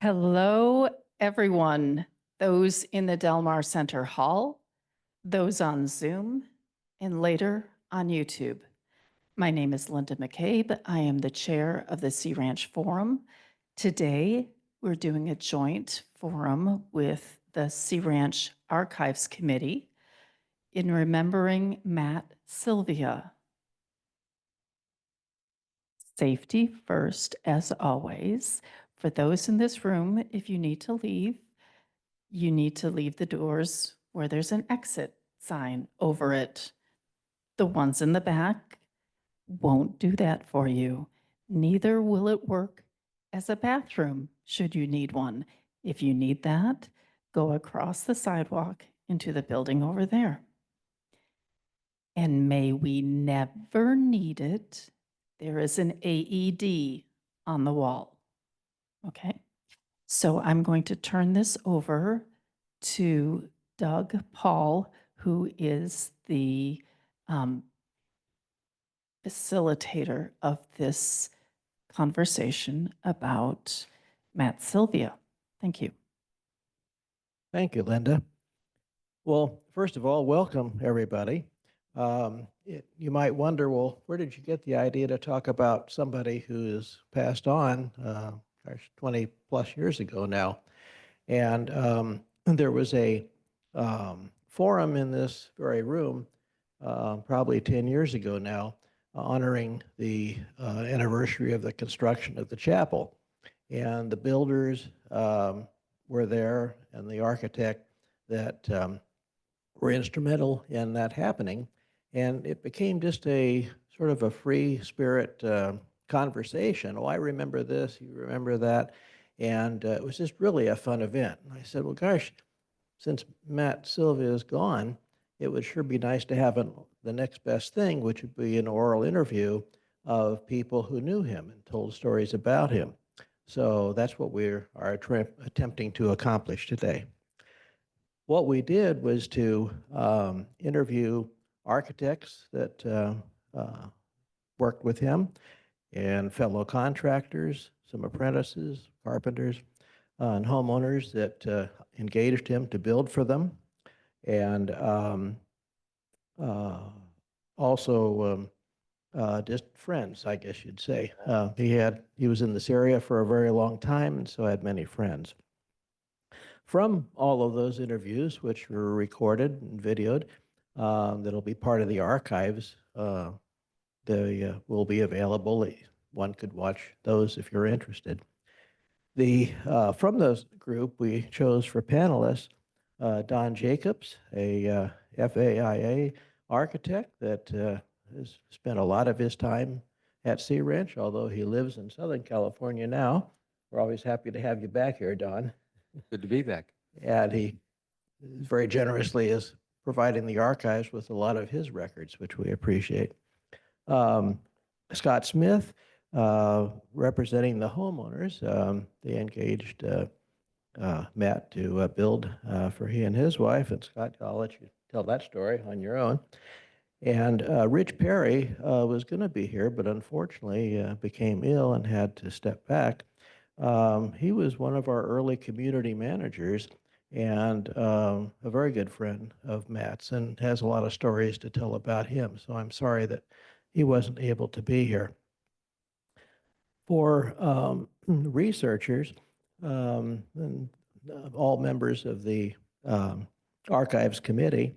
Hello, everyone. Those in the Del Mar Center Hall, those on Zoom, and later on YouTube. My name is Linda McCabe. I am the chair of the Sea Ranch Forum. Today, we're doing a joint forum with the Sea Ranch Archives Committee in remembering Matt Sylvia. Safety first, as always. For those in this room, if you need to leave, you need to leave the doors where there's an exit sign over it. The ones in the back won't do that for you. Neither will it work as a bathroom should you need one. If you need that, go across the sidewalk into the building over there. And may we never need it, there is an AED on the wall. Okay? So I'm going to turn this over to Doug Paul, who is the facilitator of this conversation about Matt Sylvia. Thank you. Thank you, Linda. Well, first of all, welcome, everybody. You might wonder, well, where did you get the idea to talk about somebody who is passed on, 20 plus years ago now? And there was a forum in this very room, probably 10 years ago now, honoring the anniversary of the construction of the chapel. And the builders were there, and the architect that were instrumental in that happening. And it became just a sort of a free spirit conversation. Oh, I remember this, you remember that. And it was just really a fun event. And I said, well, gosh, since Matt Sylvia is gone, it would sure be nice to have the next best thing, which would be an oral interview of people who knew him and told stories about him. So that's what we are attempting to accomplish today. What we did was to interview architects that worked with him and fellow contractors, some apprentices, carpenters, and homeowners that engaged him to build for them, and also just friends, I guess you'd say. He was in this area for a very long time, and so I had many friends. From all of those interviews, which were recorded and videoed, that'll be part of the archives, they will be available. One could watch those if you're interested. From this group, we chose for panelists Don Jacobs, a FAIA architect that has spent a lot of his time at Sea Ranch, although he lives in Southern California now. We're always happy to have you back here, Don. Good to be back. And he very generously is providing the archives with a lot of his records, which we appreciate. Scott Smith, representing the homeowners, they engaged Matt to build for he and his wife. And Scott, I'll let you tell that story on your own. And Rich Perry was going to be here, but unfortunately became ill and had to step back. He was one of our early community managers and a very good friend of Matt's and has a lot of stories to tell about him. So I'm sorry that he wasn't able to be here. For researchers, and all members of the Archives Committee,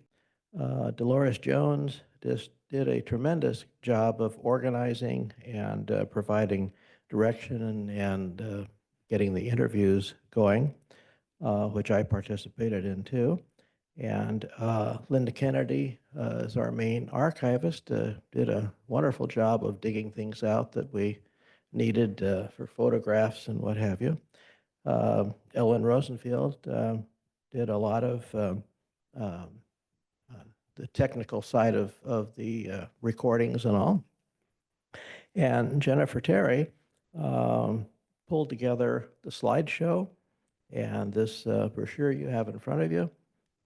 Dolores Jones just did a tremendous job of organizing and providing direction and getting the interviews going, which I participated in too. And Linda Kennedy is our main archivist, did a wonderful job of digging things out that we needed for photographs and what have you. Ellen Rosenfield did a lot of the technical side of the recordings and all. And Jennifer Terry pulled together the slideshow and this brochure you have in front of you,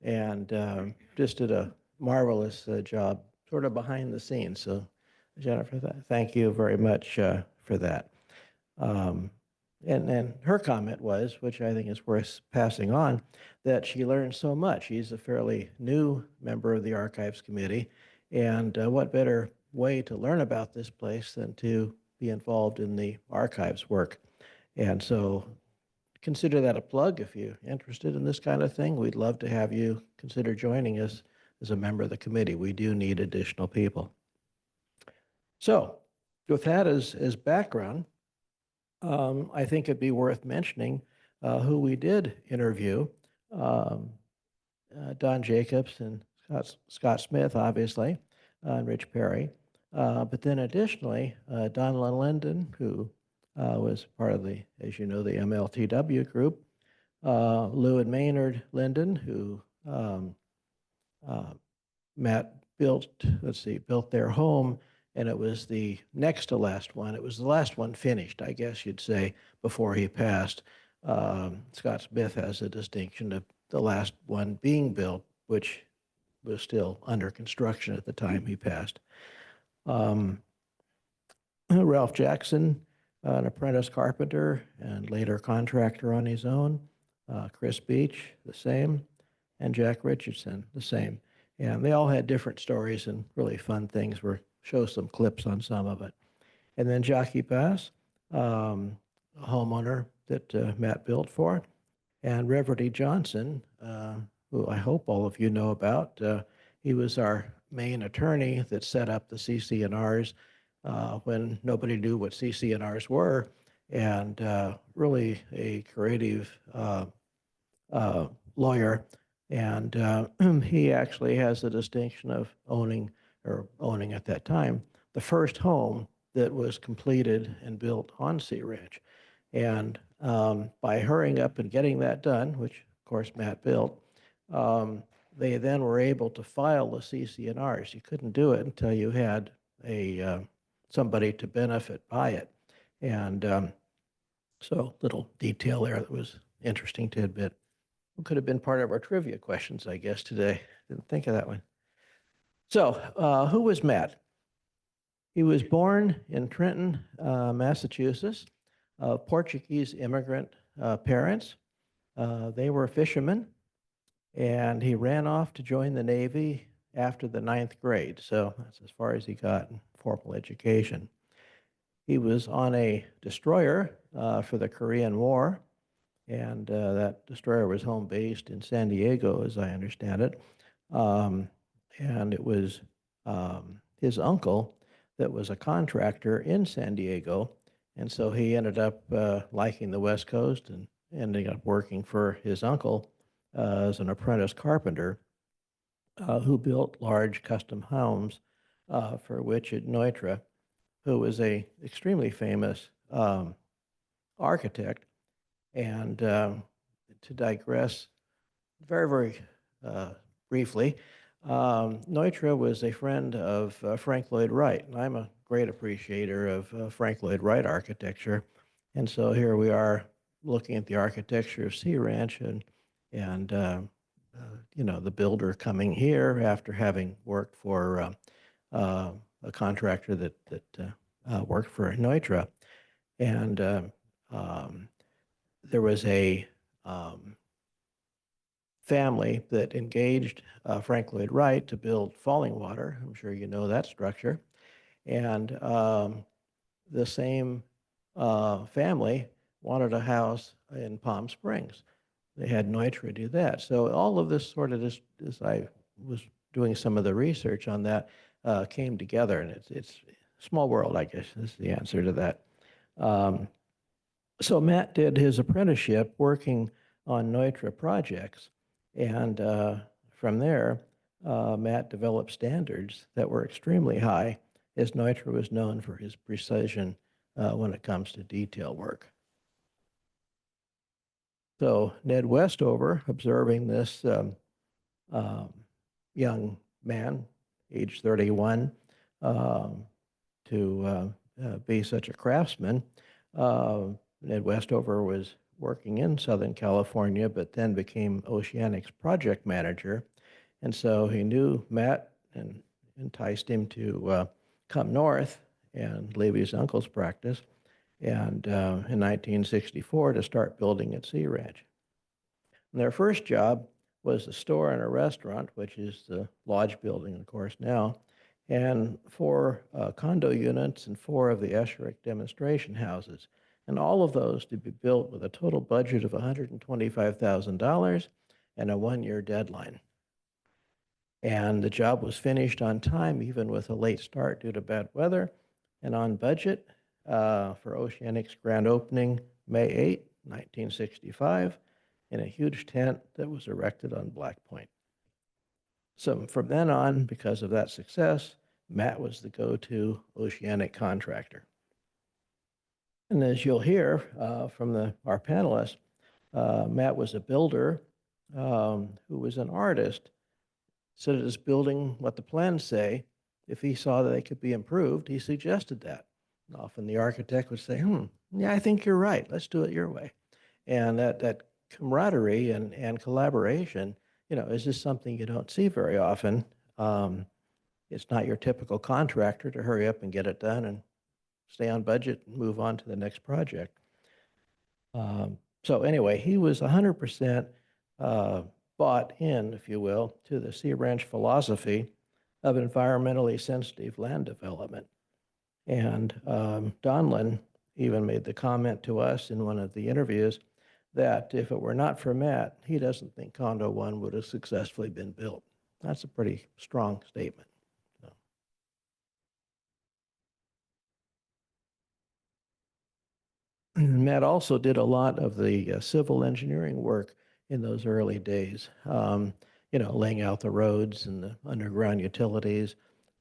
and just did a marvelous job sort of behind the scenes. So Jennifer, thank you very much for that. and her comment was, which I think is worth passing on, that she learned so much. She's a fairly new member of the Archives Committee, and what better way to learn about this place than to be involved in the archives work? And so consider that a plug if you're interested in this kind of thing. We'd love to have you consider joining us as a member of the committee. We do need additional people. So with that as background, I think it'd be worth mentioning who we did interview. Um, Don Jacobs and Scott Smith, obviously, and Rich Perry. But then additionally, Don Linden, who was part of the, as you know, the MLTW group, Lou and Maynard Linden, who uh, Matt built, built their home, and it was the next to last one. It was the last one finished, I guess you'd say, before he passed. Scott Smith has a distinction of the last one being built, which was still under construction at the time he passed. Ralph Jackson, an apprentice carpenter and later contractor on his own. Chris Beach, the same. And Jack Richardson, the same. And they all had different stories and really fun things. We'll show some clips on some of it. And then Jockey Bass, a homeowner that Matt built for, and Reverdy Johnson, who I hope all of you know about. He was our main attorney that set up the CC&Rs when nobody knew what CC&Rs were, and really a creative lawyer. And he actually has the distinction of owning at that time the first home that was completed and built on Sea Ranch. And by hurrying up and getting that done, which of course Matt built, they then were able to file the CC&Rs. You couldn't do it until you had somebody to benefit by it. And so little detail there that was interesting tidbit. It could have been part of our trivia questions, I guess, today. Didn't think of that one. So who was Matt? He was born in Trenton, Massachusetts, of Portuguese immigrant parents. They were fishermen, and he ran off to join the Navy after the 9th grade. So that's as far as he got in formal education. He was on a destroyer for the Korean War, and that destroyer was home based in San Diego, as I understand it. And it was his uncle that was a contractor in San Diego. And so he ended up liking the West Coast and ending up working for his uncle as an apprentice carpenter who built large custom homes for Richard Neutra, who was a extremely famous architect. And to digress very, very briefly, Neutra was a friend of Frank Lloyd Wright, and I'm a great appreciator of Frank Lloyd Wright architecture. And so here we are looking at the architecture of Sea Ranch, and you know, the builder coming here after having worked for a contractor that worked for Neutra. And there was a family that engaged Frank Lloyd Wright to build Falling Water. I'm sure you know that structure. And the same family wanted a house in Palm Springs. They had Neutra do that. So all of this sort of just, as I was doing some of the research on that, came together. And it's small world, I guess, is the answer to that. So Matt did his apprenticeship working on Neutra projects. And from there, Matt developed standards that were extremely high, as Neutra was known for his precision when it comes to detail work. So Ned Westover, observing this young man, age 31, to be such a craftsman, Ned Westover was working in Southern California, but then became Oceanics project manager. And so he knew Matt and enticed him to come north and leave his uncle's practice. and in 1964 to start building at Sea Ranch. And their first job was a store and a restaurant, which is the Lodge building, of course, now, and four condo units and four of the Esherick demonstration houses. And all of those to be built with a total budget of $125,000 and a one-year deadline. And the job was finished on time, even with a late start due to bad weather, and on budget for Oceanic's grand opening May 8, 1965, in a huge tent that was erected on Black Point. So from then on, because of that success, Matt was the go-to Oceanic contractor. And as you'll hear from our panelists, Matt was a builder who was an artist. Instead of just building what the plans say, if he saw that they could be improved, he suggested that. And often the architect would say, yeah, I think you're right. Let's do it your way. And that camaraderie and collaboration, is just something you don't see very often. It's not your typical contractor to hurry up and get it done and stay on budget and move on to the next project. So anyway, he was 100% bought in, if you will, to the Sea Ranch philosophy of environmentally sensitive land development. And Donlin even made the comment to us in one of the interviews that if it were not for Matt, he doesn't think Condo 1 would have successfully been built. That's a pretty strong statement. Matt also did a lot of the civil engineering work in those early days, laying out the roads and the underground utilities,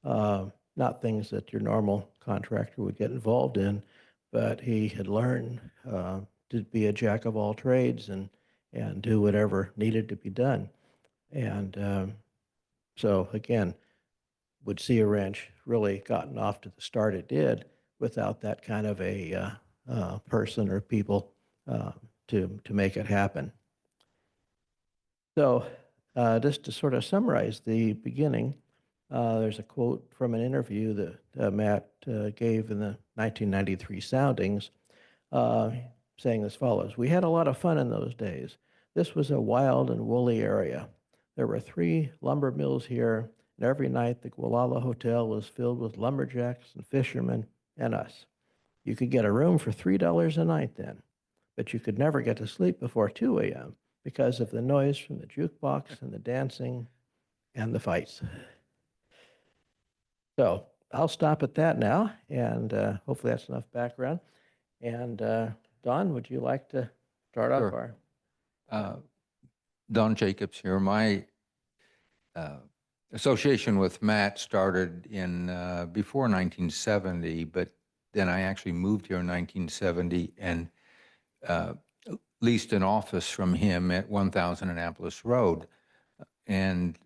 not things that your normal contractor would get involved in, but he had learned to be a jack of all trades and do whatever needed to be done. And so again, would Sea Ranch really gotten off to the start it did without that kind of a person or people to make it happen. So just to sort of summarize the beginning, there's a quote from an interview that Matt gave in the 1993 soundings saying as follows: "We had a lot of fun in those days. This was a wild and woolly area. There were 3 lumber mills here, and every night the Gualala Hotel was filled with lumberjacks and fishermen and us. You could get a room for $3 a night then, but you could never get to sleep before 2 a.m. because of the noise from the jukebox and the dancing and the fights." So I'll stop at that now, and hopefully that's enough background. And Don, would you like to start off Sure. our? Don Jacobs here. My association with Matt started in before 1970, but then I actually moved here in 1970 and leased an office from him at 1000 Annapolis Road and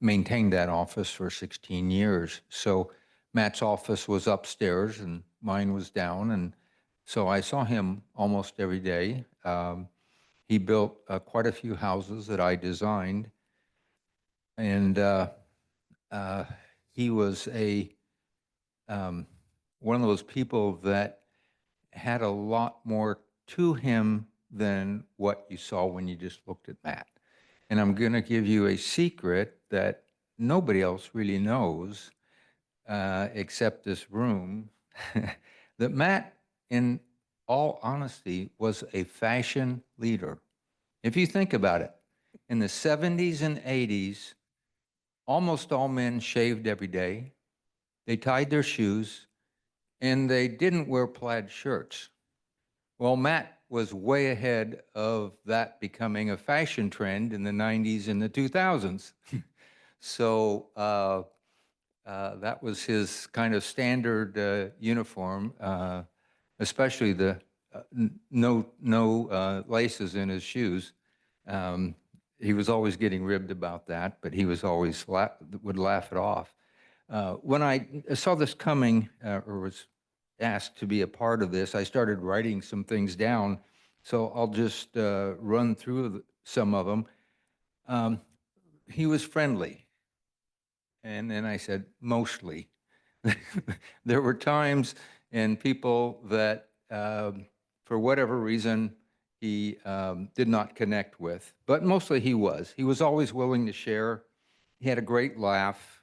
maintained that office for 16 years. So Matt's office was upstairs and mine was down, and so I saw him almost every day. He built quite a few houses that I designed, and he was one of those people that had a lot more to him than what you saw when you just looked at Matt. And I'm going to give you a secret that nobody else really knows except this room, that Matt, in all honesty, was a fashion leader. If you think about it, in the 70s and 80s, almost all men shaved every day. They tied their shoes, and they didn't wear plaid shirts. Well, Matt was way ahead of that becoming a fashion trend in the 90s and the 2000s. So that was his kind of standard uniform, especially the no laces in his shoes. He was always getting ribbed about that, but he was always would laugh it off. When I saw this coming, or was asked to be a part of this, I started writing some things down. So I'll just run through some of them. He was friendly. And then I said, mostly. There were times and people that for whatever reason, he did not connect with. But mostly he was. He was always willing to share. He had a great laugh.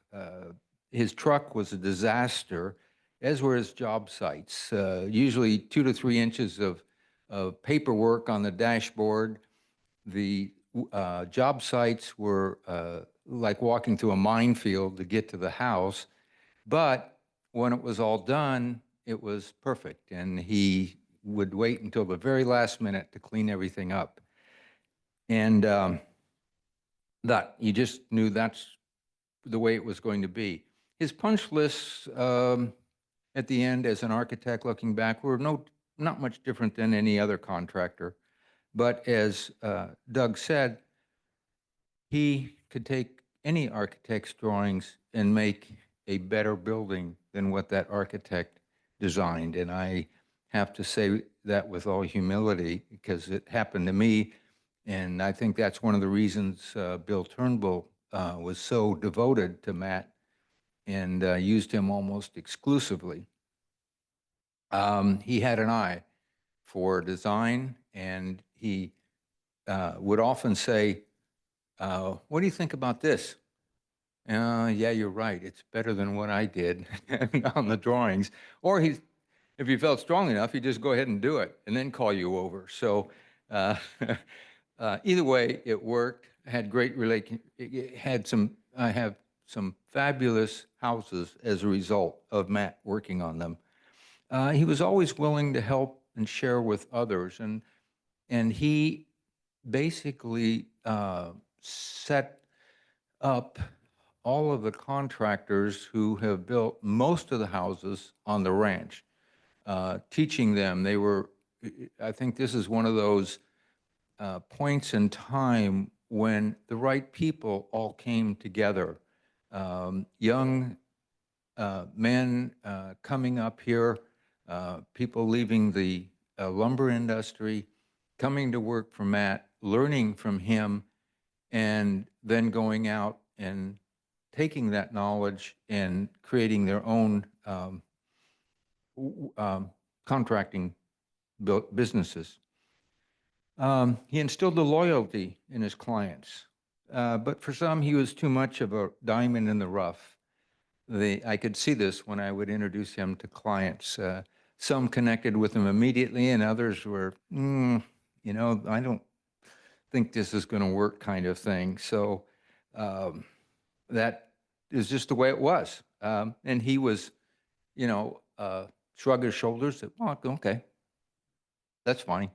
His truck was a disaster, as were his job sites. Usually 2 to 3 inches of paperwork on the dashboard. The job sites were like walking through a minefield to get to the house. But when it was all done, it was perfect. And he would wait until the very last minute to clean everything up. And that you just knew that's the way it was going to be. His punch lists at the end, as an architect looking back, were not much different than any other contractor. But as Doug said, he could take any architect's drawings and make a better building than what that architect designed. And I have to say that with all humility, because it happened to me. And I think that's one of the reasons Bill Turnbull was so devoted to Matt and used him almost exclusively. He had an eye for design, and he would often say, what do you think about this? Yeah, you're right. It's better than what I did on the drawings. Or if he felt strong enough, he'd just go ahead and do it and then call you over. So either way, it worked. Had great I have some fabulous houses as a result of Matt working on them. He was always willing to help and share with others, and he basically set up all of the contractors who have built most of the houses on the ranch, teaching them. I think this is one of those points in time when the right people all came together. Young men coming up here, people leaving the lumber industry, coming to work for Matt, learning from him, and then going out and taking that knowledge and creating their own contracting businesses. He instilled the loyalty in his clients, but for some, he was too much of a diamond in the rough. I could see this when I would introduce him to clients. Some connected with him immediately, and others were, I don't think this is going to work kind of thing. So that is just the way it was. And he was, shrug his shoulders, said, well, okay, that's fine.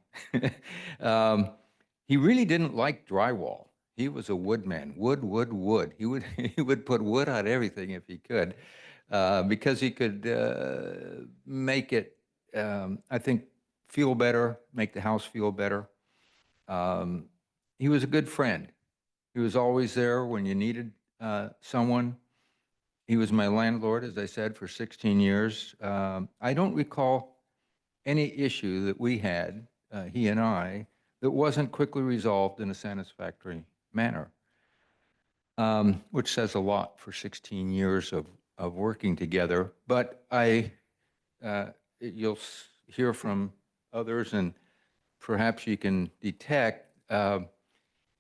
He really didn't like drywall. He was a woodman, wood. He would put wood on everything if he could, because he could make it, I think, feel better, make the house feel better. He was a good friend. He was always there when you needed someone. He was my landlord, as I said, for 16 years. I don't recall any issue that we had, he and I, that wasn't quickly resolved in a satisfactory manner, which says a lot for 16 years of working together. But you'll hear from others, and perhaps you can detect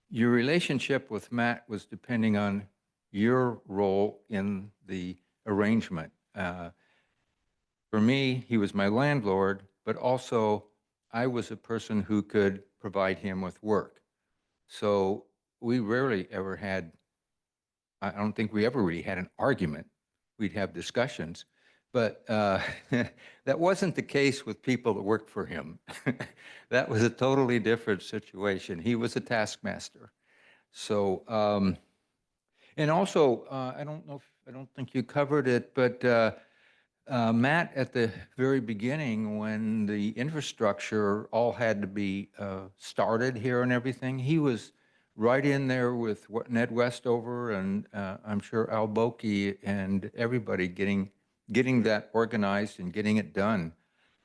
your relationship with Matt was depending on your role in the arrangement. For me, he was my landlord, but also I was a person who could provide him with work. So we rarely ever had, I don't think we ever really had an argument. We'd have discussions, but that wasn't the case with people that worked for him. That was a totally different situation. He was a taskmaster. So, and also, I don't think you covered it, but Matt, at the very beginning, when the infrastructure all had to be started here and everything, he was right in there with Ned Westover and I'm sure Al Boki and everybody getting that organized and getting it done.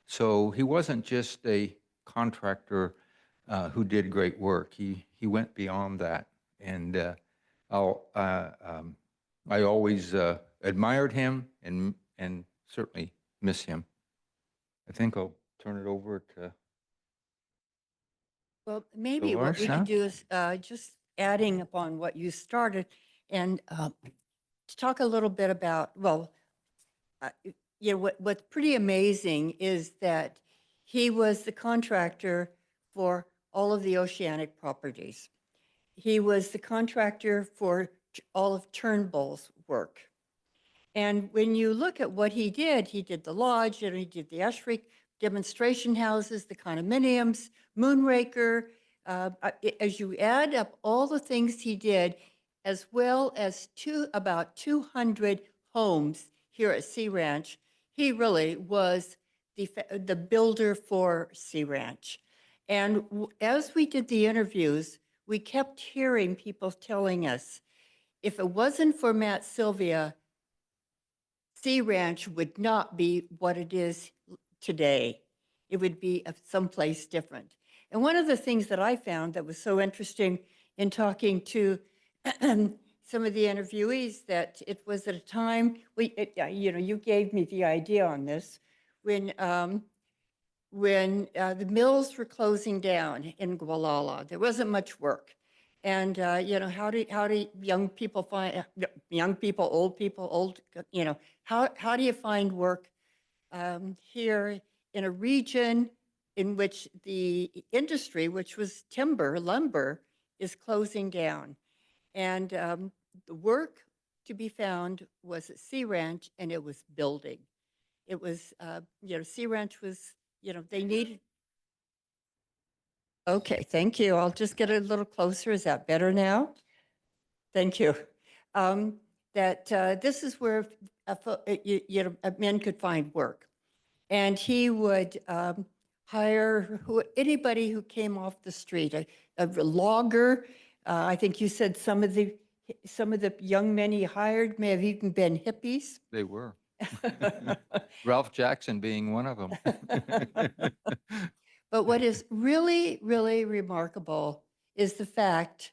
So he wasn't just a contractor who did great work. He went beyond that, and I always admired him and certainly miss him. I think I'll turn it over to Well, maybe what we Dolores, huh? could do is just adding upon what you started and to talk a little bit about, well, what's pretty amazing is that he was the contractor for all of the oceanic properties. He was the contractor for all of Turnbull's work. And when you look at what he did the lodge, and he did the Ashrick demonstration houses, the condominiums, Moonraker. As you add up all the things he did, as well as about 200 homes here at Sea Ranch, he really was the builder for Sea Ranch. And as we did the interviews, we kept hearing people telling us, if it wasn't for Matt Sylvia, Sea Ranch would not be what it is today. It would be someplace different. And one of the things that I found that was so interesting in talking to some of the interviewees, that it was at a time, you gave me the idea on this, when the mills were closing down in Gualala. There wasn't much work. And, how do young people find, young people, old, how do you find work here in a region in which the industry, which was lumber, is closing down? And the work to be found was at Sea Ranch, and it was building. It was, Sea Ranch was, they needed. Okay, thank you. I'll just get a little closer. Is that better now? Thank you. This is where men could find work. And he would hire anybody who came off the street, a logger. I think you said some of the young men he hired may have even been hippies. They were. Ralph Jackson being one of them. But what is really, really remarkable is the fact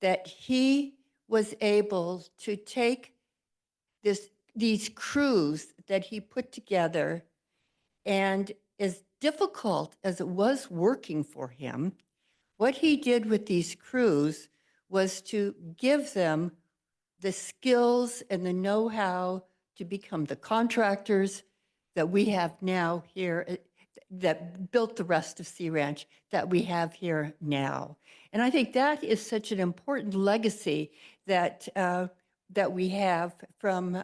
that he was able to take these crews that he put together, and as difficult as it was working for him, what he did with these crews was to give them the skills and the know-how to become the contractors that we have now here, that built the rest of Sea Ranch that we have here now. And I think that is such an important legacy that we have from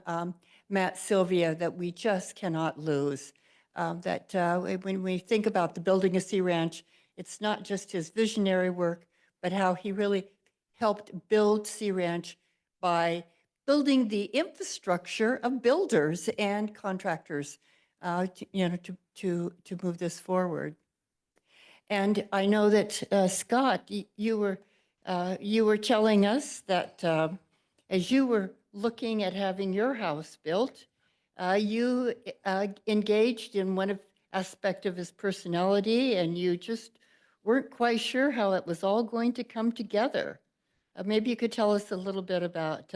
Matt Sylvia that we just cannot lose. When we think about the building of Sea Ranch, it's not just his visionary work, but how he really helped build Sea Ranch by building the infrastructure of builders and contractors to move this forward. And I know that Scott, you were telling us that as you were looking at having your house built, you engaged in one aspect of his personality, and you just weren't quite sure how it was all going to come together. Maybe you could tell us a little bit about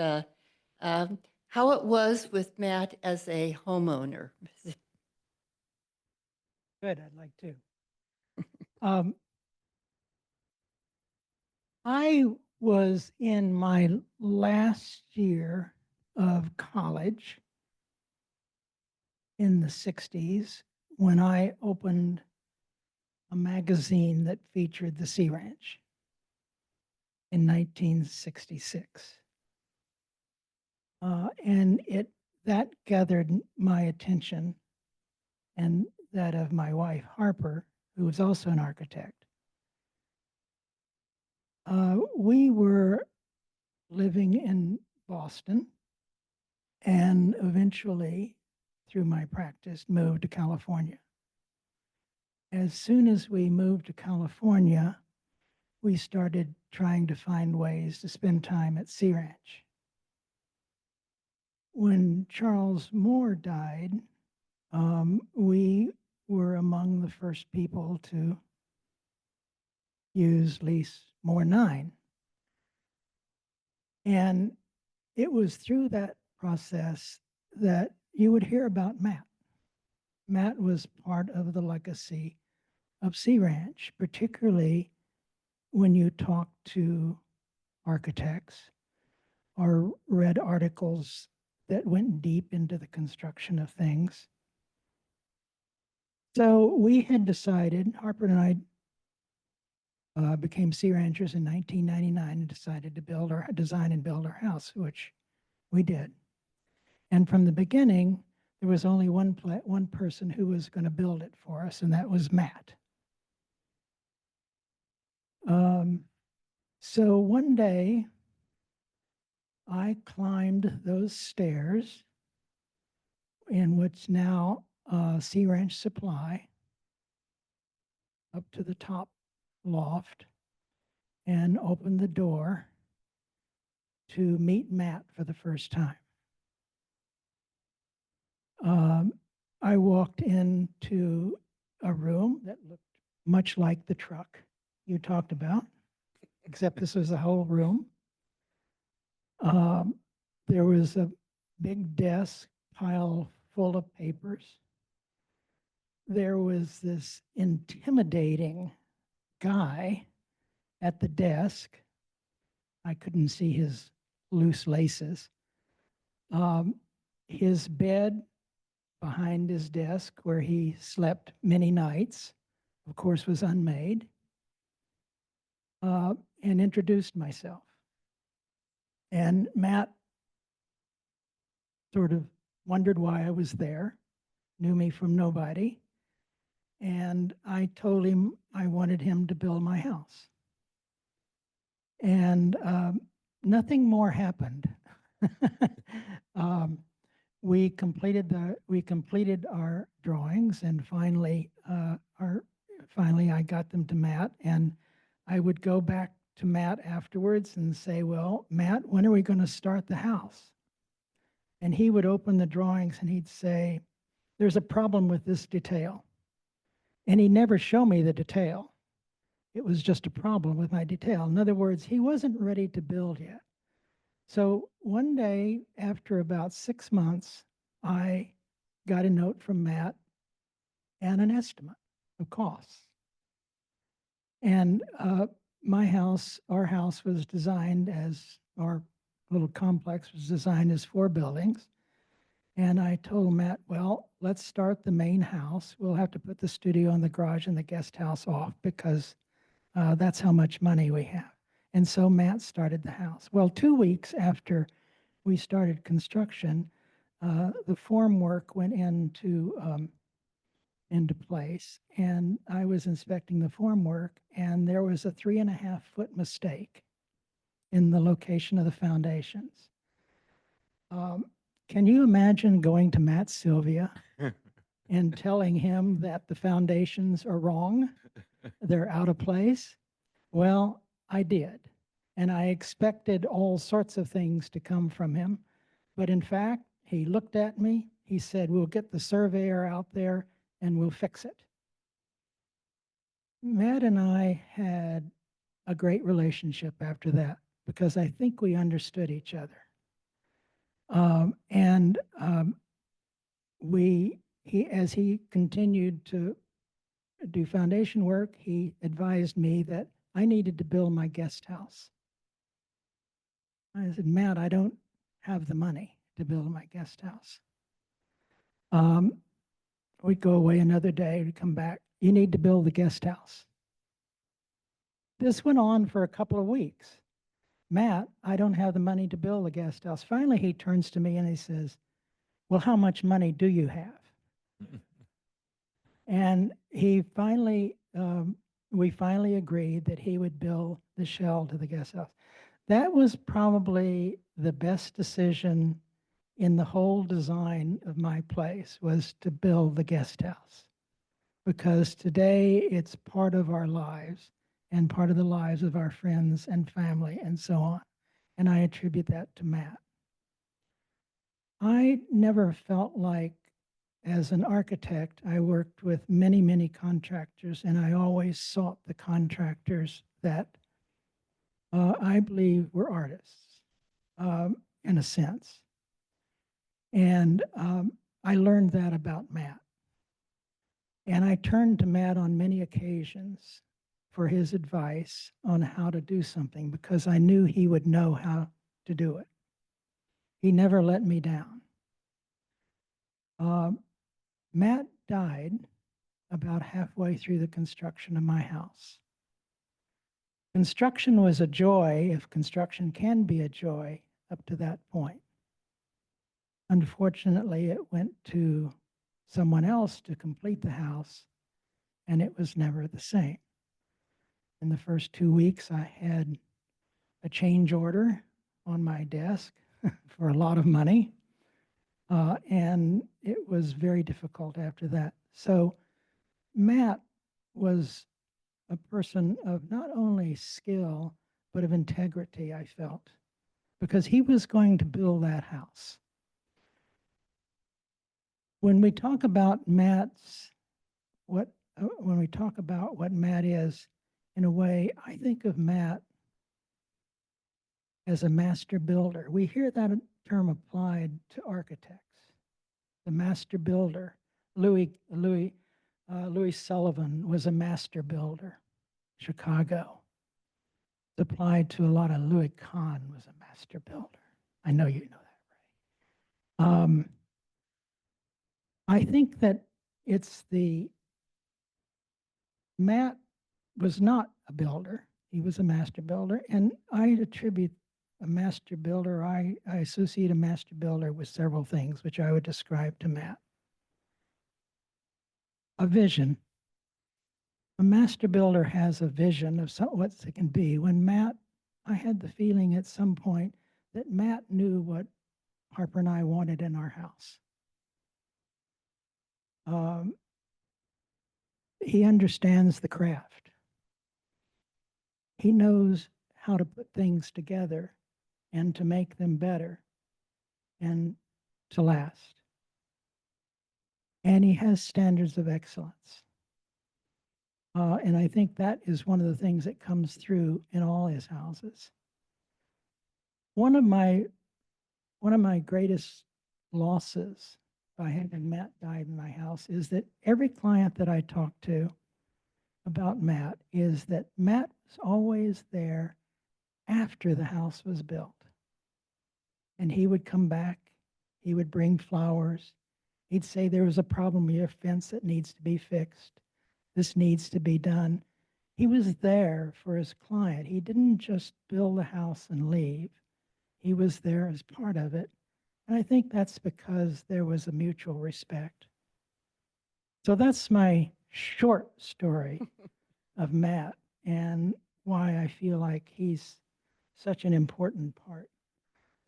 how it was with Matt as a homeowner. Good, I'd like to. I was in my last year of college in the 60s when I opened a magazine that featured the Sea Ranch in 1966. And that gathered my attention and that of my wife, Harper, who was also an architect. We were living in Boston and eventually, through my practice, moved to California. As soon as we moved to California, we started trying to find ways to spend time at Sea Ranch. When Charles Moore died, we were among the first people to use lease Moore 9. And it was through that process that you would hear about Matt. Matt was part of the legacy of Sea Ranch, particularly when you talk to architects or read articles that went deep into the construction of things. So we had decided, Harper and I became Sea Ranchers in 1999 and decided to design and build our house, which we did. And from the beginning, there was only one person who was going to build it for us, and that was Matt. So one day, I climbed those stairs in what's now Sea Ranch Supply up to the top loft and opened the door to meet Matt for the first time. I walked into a room that looked much like the truck you talked about, except this was a whole room. There was a big desk pile full of papers. There was this intimidating guy at the desk. I couldn't see his loose laces. His bed behind his desk, where he slept many nights, of course, was unmade, and introduced myself. And Matt sort of wondered why I was there, knew me from nobody. And I told him I wanted him to build my house. And nothing more happened. We completed our drawings, and finally I got them to Matt, and I would go back to Matt afterwards and say, well, Matt, when are we going to start the house? And he would open the drawings and he'd say, there's a problem with this detail. And he'd never show me the detail. It was just a problem with my detail. In other words, he wasn't ready to build yet. So one day, after about 6 months, I got a note from Matt and an estimate of costs. And our house was designed as, our little complex was designed as 4 buildings. And I told Matt, well, let's start the main house. We'll have to put the studio and the garage and the guest house off because that's how much money we have. And so Matt started the house. Well, 2 weeks after we started construction, the form work went into place, and I was inspecting the form work, and there was a 3.5-foot mistake in the location of the foundations. Can you imagine going to Matt Sylvia and telling him that the foundations are wrong? They're out of place? Well, I did. And I expected all sorts of things to come from him. But in fact, he looked at me. He said, we'll get the surveyor out there and we'll fix it. Matt and I had a great relationship after that because I think we understood each other. As he continued to do foundation work, he advised me that I needed to build my guest house. I said, Matt, I don't have the money to build my guest house. We'd go away another day, we'd come back. You need to build the guest house. This went on for a couple of weeks. Matt, I don't have the money to build a guest house. Finally, he turns to me and he says, well, how much money do you have? And he finally, we finally agreed that he would build the shell to the guest house. That was probably the best decision in the whole design of my place, was to build the guest house. Because today it's part of our lives and part of the lives of our friends and family and so on. And I attribute that to Matt. I never felt like, as an architect, I worked with many, many contractors, and I always sought the contractors that I believe were artists, in a sense. And I learned that about Matt. And I turned to Matt on many occasions for his advice on how to do something because I knew he would know how to do it. He never let me down. Matt died about halfway through the construction of my house. Construction was a joy, if construction can be a joy, up to that point. Unfortunately, it went to someone else to complete the house, and it was never the same. In the first 2 weeks, I had a change order on my desk for a lot of money, and it was very difficult after that. So Matt was a person of not only skill, but of integrity, I felt, because he was going to build that house. When we talk about Matt's, when we talk about what Matt is, in a way, I think of Matt as a master builder. We hear that term applied to architects. The master builder. Louis Sullivan was a master builder. Chicago. It's applied to a lot of Louis Kahn was a master builder. I know you know that, right? I think that it's Matt was not a builder. He was a master builder. And I attribute a master builder, I associate a master builder with several things, which I would describe to Matt. A vision. A master builder has a vision of what it can be. I had the feeling at some point that Matt knew what Harper and I wanted in our house. He understands the craft. He knows how to put things together and to make them better and to last. And he has standards of excellence. And I think that is one of the things that comes through in all his houses. One of my greatest losses by having Matt died in my house is that every client that I talk to about Matt is that Matt was always there after the house was built. And he would come back, he would bring flowers. He'd say there was a problem with your fence that needs to be fixed. This needs to be done. He was there for his client. He didn't just build a house and leave. He was there as part of it. And I think that's because there was a mutual respect. So that's my short story of Matt and why I feel like he's such an important part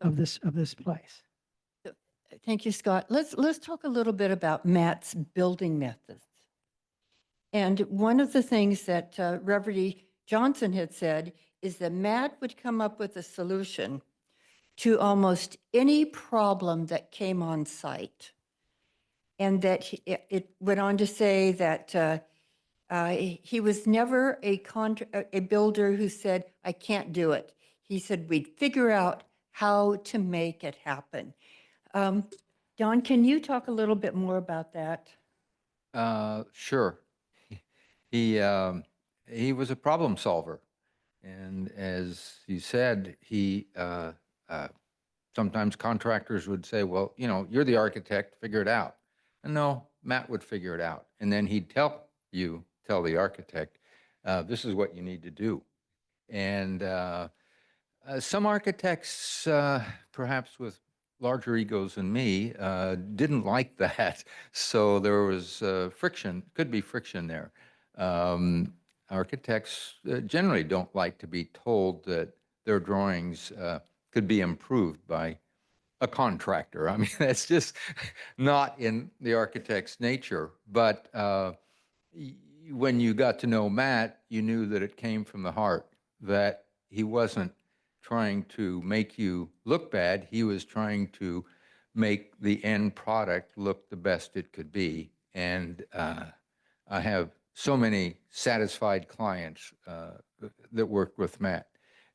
of this place. Thank you, Scott. Let's talk a little bit about Matt's building methods. And one of the things that Reverend Johnson had said is that Matt would come up with a solution to almost any problem that came on site. And that it went on to say that he was never a builder who said, I can't do it. He said, we'd figure out how to make it happen. Don, can you talk a little bit more about that? Sure. He was a problem solver, and as you said, sometimes contractors would say, "Well, you're the architect, figure it out." And no, Matt would figure it out, and then he'd tell the architect, "This is what you need to do." And some architects, perhaps with larger egos than me, didn't like that. So there was friction, could be friction there. Architects generally don't like to be told that their drawings could be improved by a contractor. I mean, that's just not in the architect's nature. But when you got to know Matt, you knew that it came from the heart, that he wasn't trying to make you look bad. He was trying to make the end product look the best it could be. And I have so many satisfied clients that worked with Matt.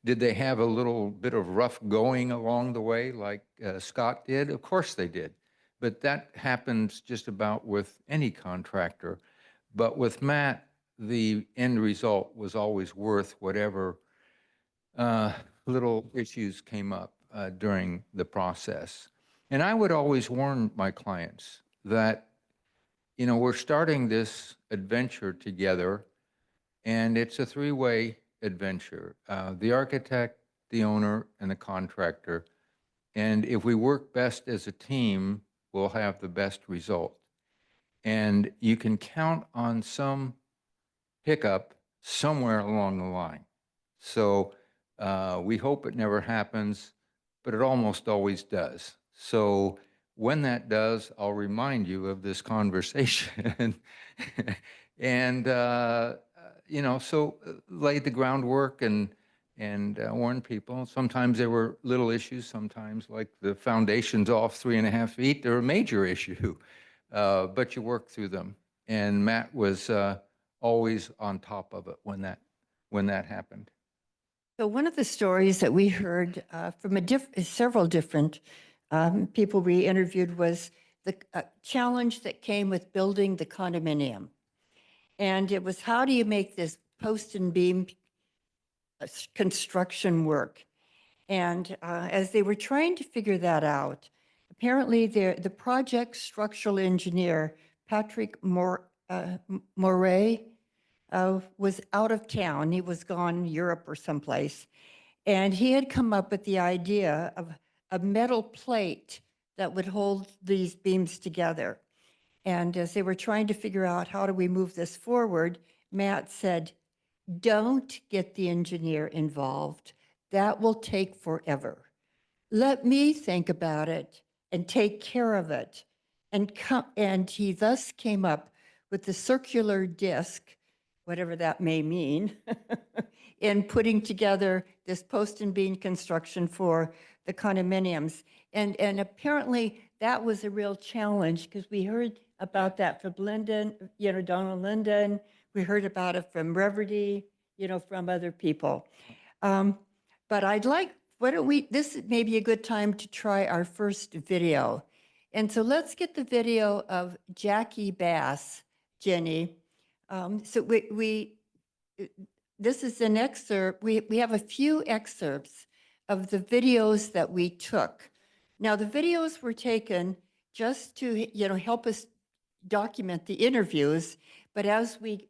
Did they have a little bit of rough going along the way like Scott did? Of course they did. But that happens just about with any contractor. But with Matt, the end result was always worth whatever little issues came up during the process. And I would always warn my clients that, we're starting this adventure together, and it's a three-way adventure. The architect, the owner, and the contractor. And if we work best as a team, we'll have the best result. And you can count on some hiccup somewhere along the line. So we hope it never happens, but it almost always does. So when that does, I'll remind you of this conversation. And, so lay the groundwork and warn people. Sometimes there were little issues, sometimes like the foundation's off 3.5 feet, they're a major issue, but you work through them. And Matt was always on top of it when that happened. So one of the stories that we heard from several different people we interviewed was the challenge that came with building the condominium. And it was, how do you make this post and beam construction work? And as they were trying to figure that out, apparently the project structural engineer, Patrick Moray, was out of town. He was gone in Europe or someplace. And he had come up with the idea of a metal plate that would hold these beams together. And as they were trying to figure out how do we move this forward, Matt said, don't get the engineer involved. That will take forever. Let me think about it and take care of it. And he thus came up with the circular disc, whatever that may mean, in putting together this post and beam construction for the condominiums. And apparently that was a real challenge, because we heard about that from Linden, Donald Linden. We heard about it from Reverdy, from other people. But this may be a good time to try our first video. And so let's get the video of Jackie Bass, Jenny. This is an excerpt. We have a few excerpts of the videos that we took. Now, the videos were taken just to, help us document the interviews. But as we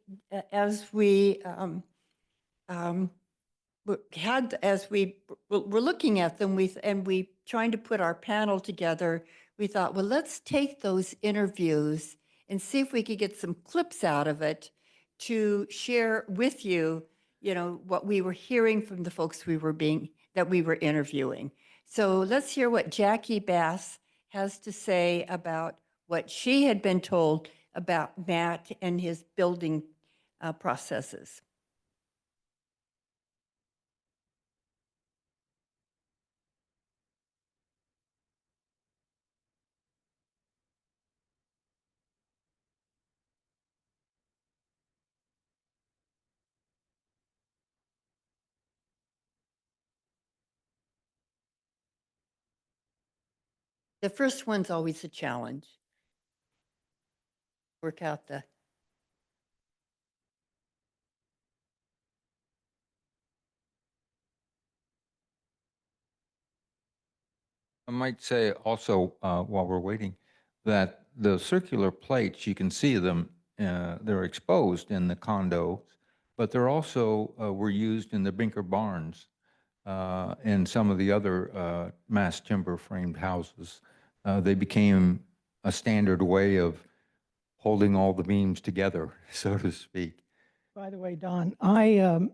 were looking at them, we trying to put our panel together, we thought, well, let's take those interviews and see if we could get some clips out of it to share with you, what we were hearing from the folks that we were interviewing. So let's hear what Jackie Bass has to say about what she had been told about Matt and his building processes. The first one's always a challenge. Work out the. I might say also, while we're waiting, that the circular plates, you can see them, they're exposed in the condos, but they're also were used in the Binker barns and some of the other mass timber framed houses. They became a standard way of holding all the beams together, so to speak. By the way, Don, I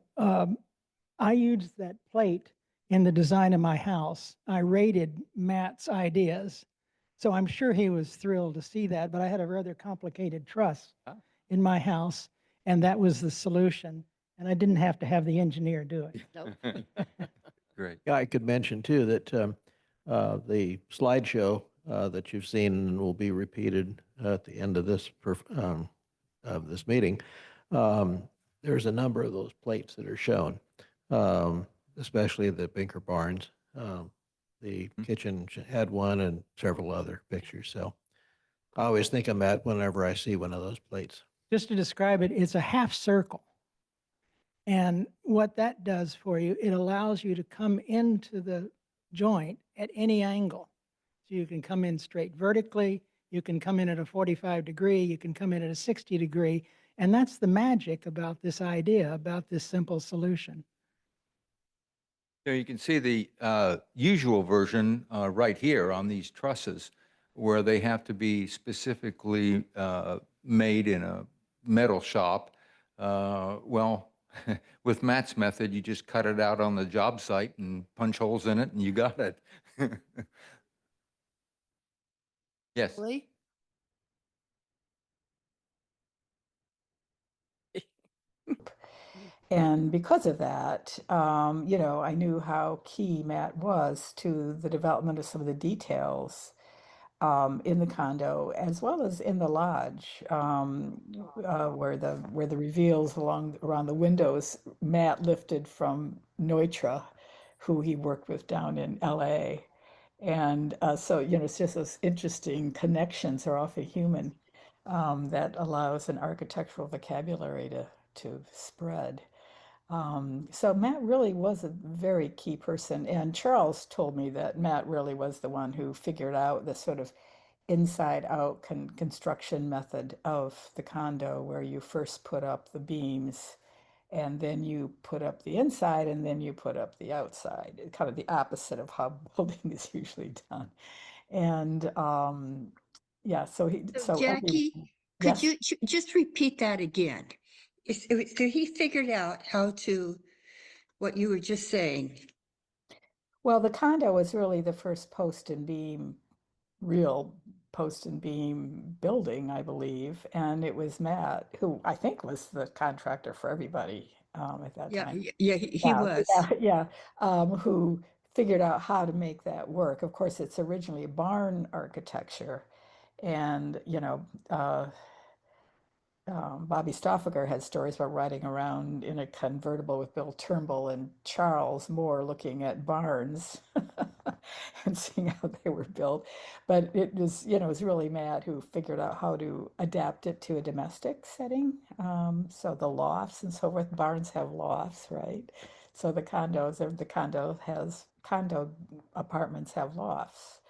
used that plate in the design of my house. I rated Matt's ideas. So I'm sure he was thrilled to see that, but I had a rather complicated truss in my house, and that was the solution. And I didn't have to have the engineer do it. Nope. Great. Yeah, I could mention too that the slideshow that you've seen will be repeated at the end of this meeting. There's a number of those plates that are shown, especially the Binker barns. The kitchen had one and several other pictures. So I always think of Matt whenever I see one of those plates. just to describe it, it's a half circle. And what that does for you, it allows you to come into the joint at any angle. So you can come in straight vertically, you can come in at a 45 degree, you can come in at a 60 degree. And that's the magic about this idea, about this simple solution. So you can see the usual version right here on these trusses, where they have to be specifically made in a metal shop. Well, with Matt's method, you just cut it out on the job site and punch holes in it, and you got it. Yes. Really? And because of that, I knew how key Matt was to the development of some of the details in the condo, as well as in the lodge, where the reveals around the windows, Matt lifted from Neutra, who he worked with down in LA. And so, it's just those interesting connections are often human that allows an architectural vocabulary to spread. So Matt really was a very key person. And Charles told me that Matt really was the one who figured out the sort of inside out construction method of the condo, where you first put up the beams and then you put up the inside and then you put up the outside, kind of the opposite of how building is usually done. And yeah, So Jackie, could yes. you just repeat that again? So he figured out how to, what you were just saying. Well, the condo was really the first real post and beam building, I believe. And it was Matt, who I think was the contractor for everybody at that Yeah, time. yeah, he was. Yeah, who figured out how to make that work. Of course, it's originally barn architecture. And, Bobby Stoffaker had stories about riding around in a convertible with Bill Turnbull and Charles Moore looking at barns and seeing how they were built. But it was, it was really Matt who figured out how to adapt it to a domestic setting. So the lofts and so forth, barns have lofts, right? So the condo apartments have lofts.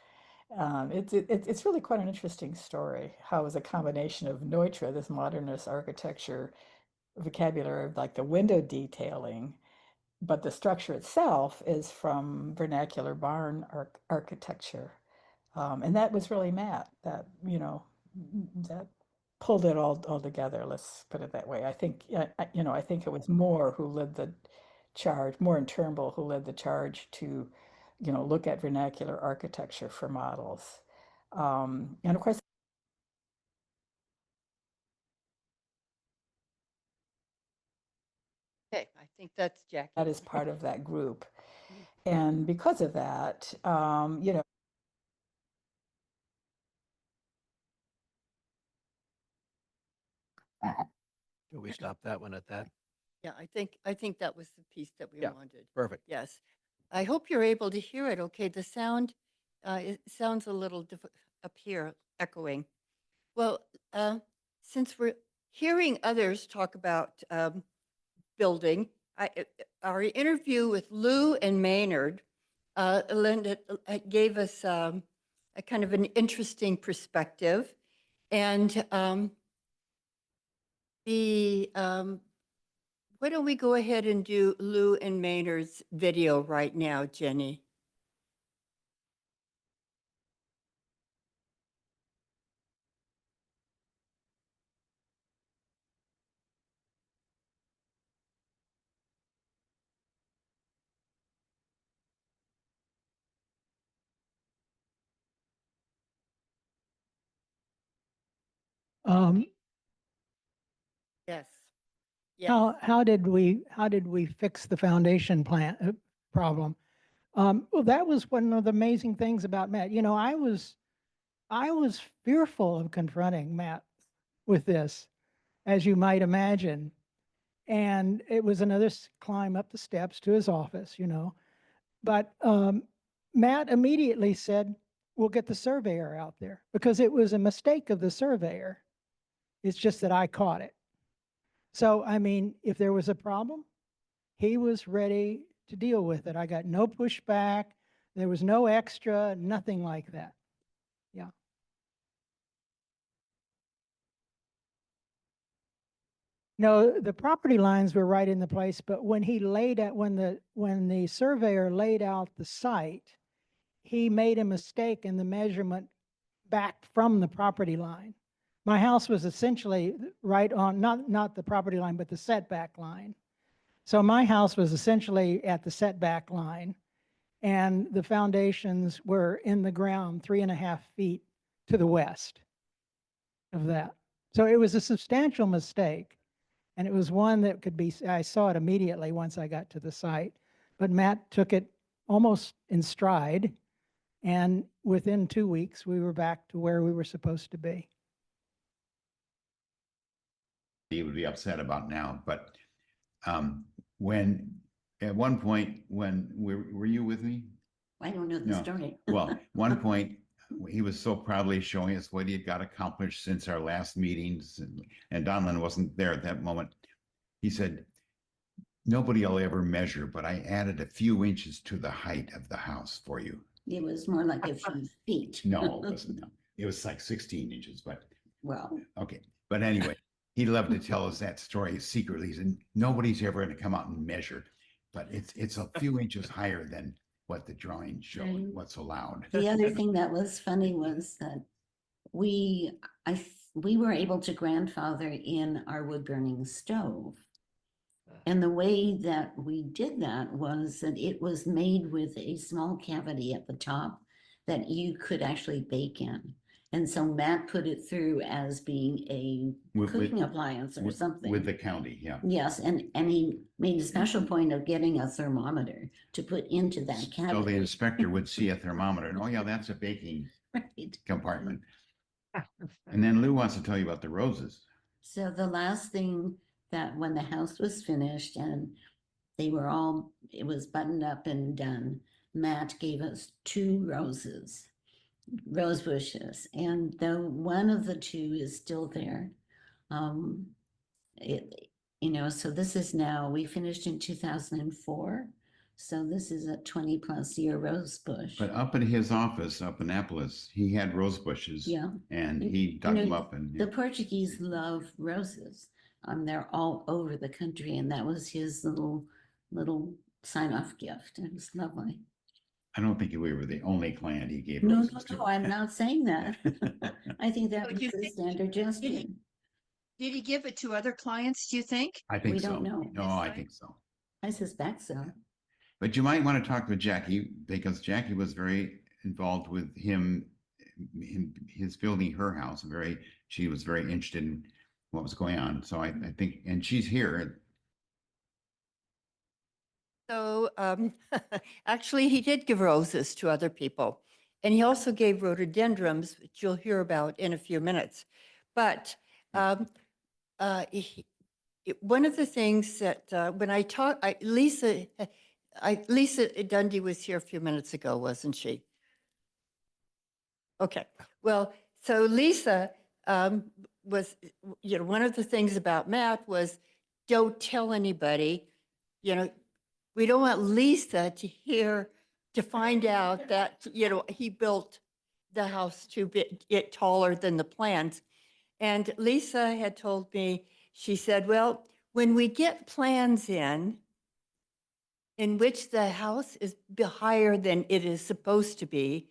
It's really quite an interesting story. How it was a combination of Neutra, this modernist architecture vocabulary of like the window detailing, but the structure itself is from vernacular barn architecture. And that was really Matt that, that pulled it all together. Let's put it that way. I think, I think it was Moore who led the charge, Moore and Turnbull who led the charge to, look at vernacular architecture for models. And of course, Okay, I think that's Jackie. that is part of that group. And because of that, Should we stop that one at that? Yeah, I think that was the piece that we Yeah. wanted. Perfect. Yes. I hope you're able to hear it. Okay, the sound, it sounds a little up here, echoing. Well, since we're hearing others talk about building, our interview with Lou and Maynard, Linda gave us a kind of an interesting perspective. And why don't we go ahead and do Lou and Maynard's video right now, Jenny? Um, Yes. Yes. how did we fix the foundation problem? Well, that was one of the amazing things about Matt. I was fearful of confronting Matt with this, as you might imagine. And it was another climb up the steps to his office, But Matt immediately said, we'll get the surveyor out there, because it was a mistake of the surveyor It's just that I caught it. So, I mean, if there was a problem, he was ready to deal with it. I got no pushback. There was no extra, nothing like that. Yeah. No, the property lines were right in the place, but when he laid out, when the surveyor laid out the site, he made a mistake in the measurement back from the property line. My house was essentially right on, not the property line, but the setback line. So my house was essentially at the setback line, and the foundations were in the ground 3.5 feet to the west of that. So it was a substantial mistake. And it was one that could be, I saw it immediately once I got to the site, but Matt took it almost in stride. And within 2 weeks, we were back to where we were supposed to be. He would be upset about now, but when, at one point, when, were you with me? I don't know the No. story. Well, one point, he was so proudly showing us what he had got accomplished since our last meetings, and Donlin wasn't there at that moment. He said, nobody will ever measure, but I added a few inches to the height of the house for you. It was more like a few feet. No, it wasn't. No. It was like 16 inches, but Well, okay. But anyway, he loved to tell us that story secretly. He said, nobody's ever going to come out and measure, but it's a few inches higher than what the drawing showed, Right. what's allowed. the other thing that was funny was that we were able to grandfather in our wood burning stove. And the way that we did that was that it was made with a small cavity at the top that you could actually bake in. And so Matt put it through as being a cooking appliance or something. With the county, yeah. Yes, and he made a special point of getting a thermometer to put into that So the cavity. inspector would see a thermometer and, oh yeah, that's a baking Right. compartment. And then Lou wants to tell you about the roses. So the last thing that when the house was finished and they were all, it was buttoned up and done, Matt gave us 2 rose bushes. And though one of the 2 is still there, so this is now, we finished in 2004. So this is a 20+ year rose bush. But up in his office, up in Annapolis, he had rose bushes. Yeah. And he dug them up and. The Portuguese love roses. They're all over the country, and that was his little sign-off gift. It was lovely. I don't think we were the only client he gave No, roses to. I'm not saying that. I think that So was you the think- standard gesture. Did he give it to other clients, do you think? I think We so. don't know. No, I think so. I suspect so. But you might want to talk with Jackie, because Jackie was very involved with him, his building her house. She was very interested in what was going on. So I think, and she's here. So actually, he did give roses to other people. And he also gave rhododendrons, which you'll hear about in a few minutes. But one of the things that when I talk, Lisa Dundee was here a few minutes ago, wasn't she? Okay. Well, so Lisa was, one of the things about Matt was, don't tell anybody, we don't want Lisa to find out that, he built the house to get taller than the plans. And Lisa had told me, she said, well, when we get plans in which the house is higher than it is supposed to be,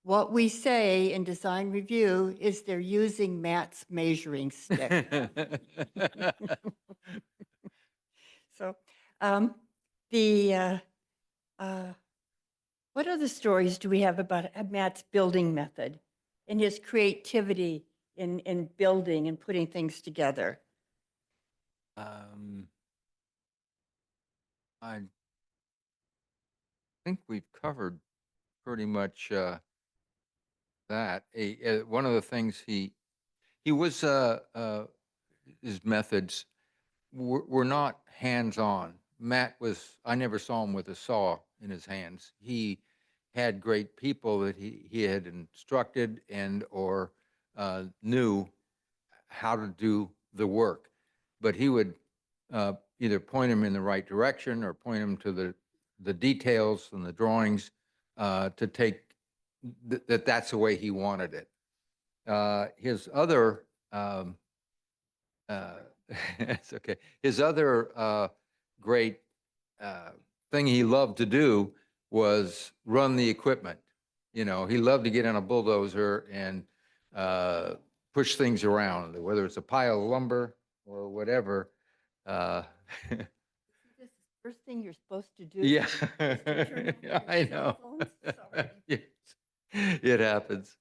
what we say in design review is they're using Matt's measuring stick. So what other stories do we have about Matt's building method and his creativity in building and putting things together? I think we've covered pretty much that. One of the things he was his methods were not hands-on. Matt was, I never saw him with a saw in his hands. He had great people that he had instructed and or knew how to do the work. But he would either point him in the right direction or point him to the details and the drawings to take that's the way he wanted it. His other it's okay. His other great thing he loved to do was run the equipment. You know, he loved to get on a bulldozer and push things around, whether it's a pile of lumber or whatever. This is the first thing you're supposed to do. Yeah, is to turn over your I cell know. phones. Sorry. Yes, it happens.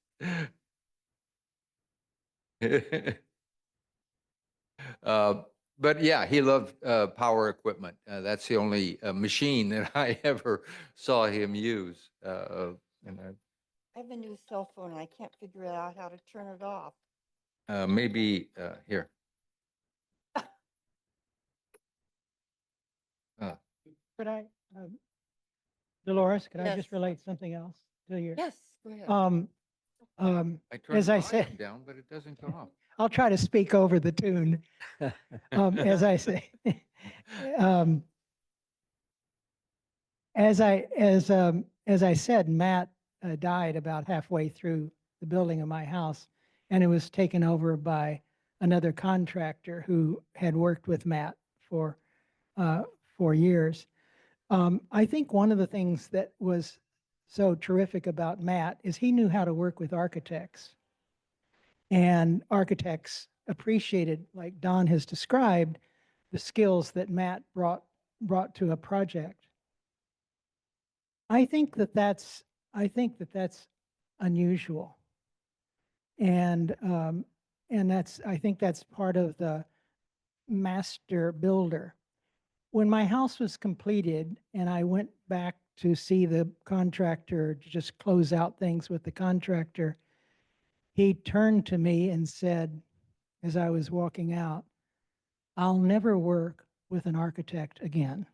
But yeah, he loved power equipment. That's the only machine that I ever saw him use. And I have a new cell phone and I can't figure out how to turn it off. maybe here. Could I, Dolores, could I Yes. just relate something else to your? Yes, go ahead. I turned As the I volume said, down, but it doesn't go off. I'll try to speak over the tune. As I say, um, as I said, Matt died about halfway through the building of my house, and it was taken over by another contractor who had worked with Matt for 4 years. I think one of the things that was so terrific about Matt is he knew how to work with architects, and architects appreciated, like Don has described, the skills that Matt brought to a project. I think that that's unusual, and I think that's part of the master builder. When my house was completed and I went back to see the contractor to just close out things with the contractor, he turned to me and said, as I was walking out, "I'll never work with an architect again."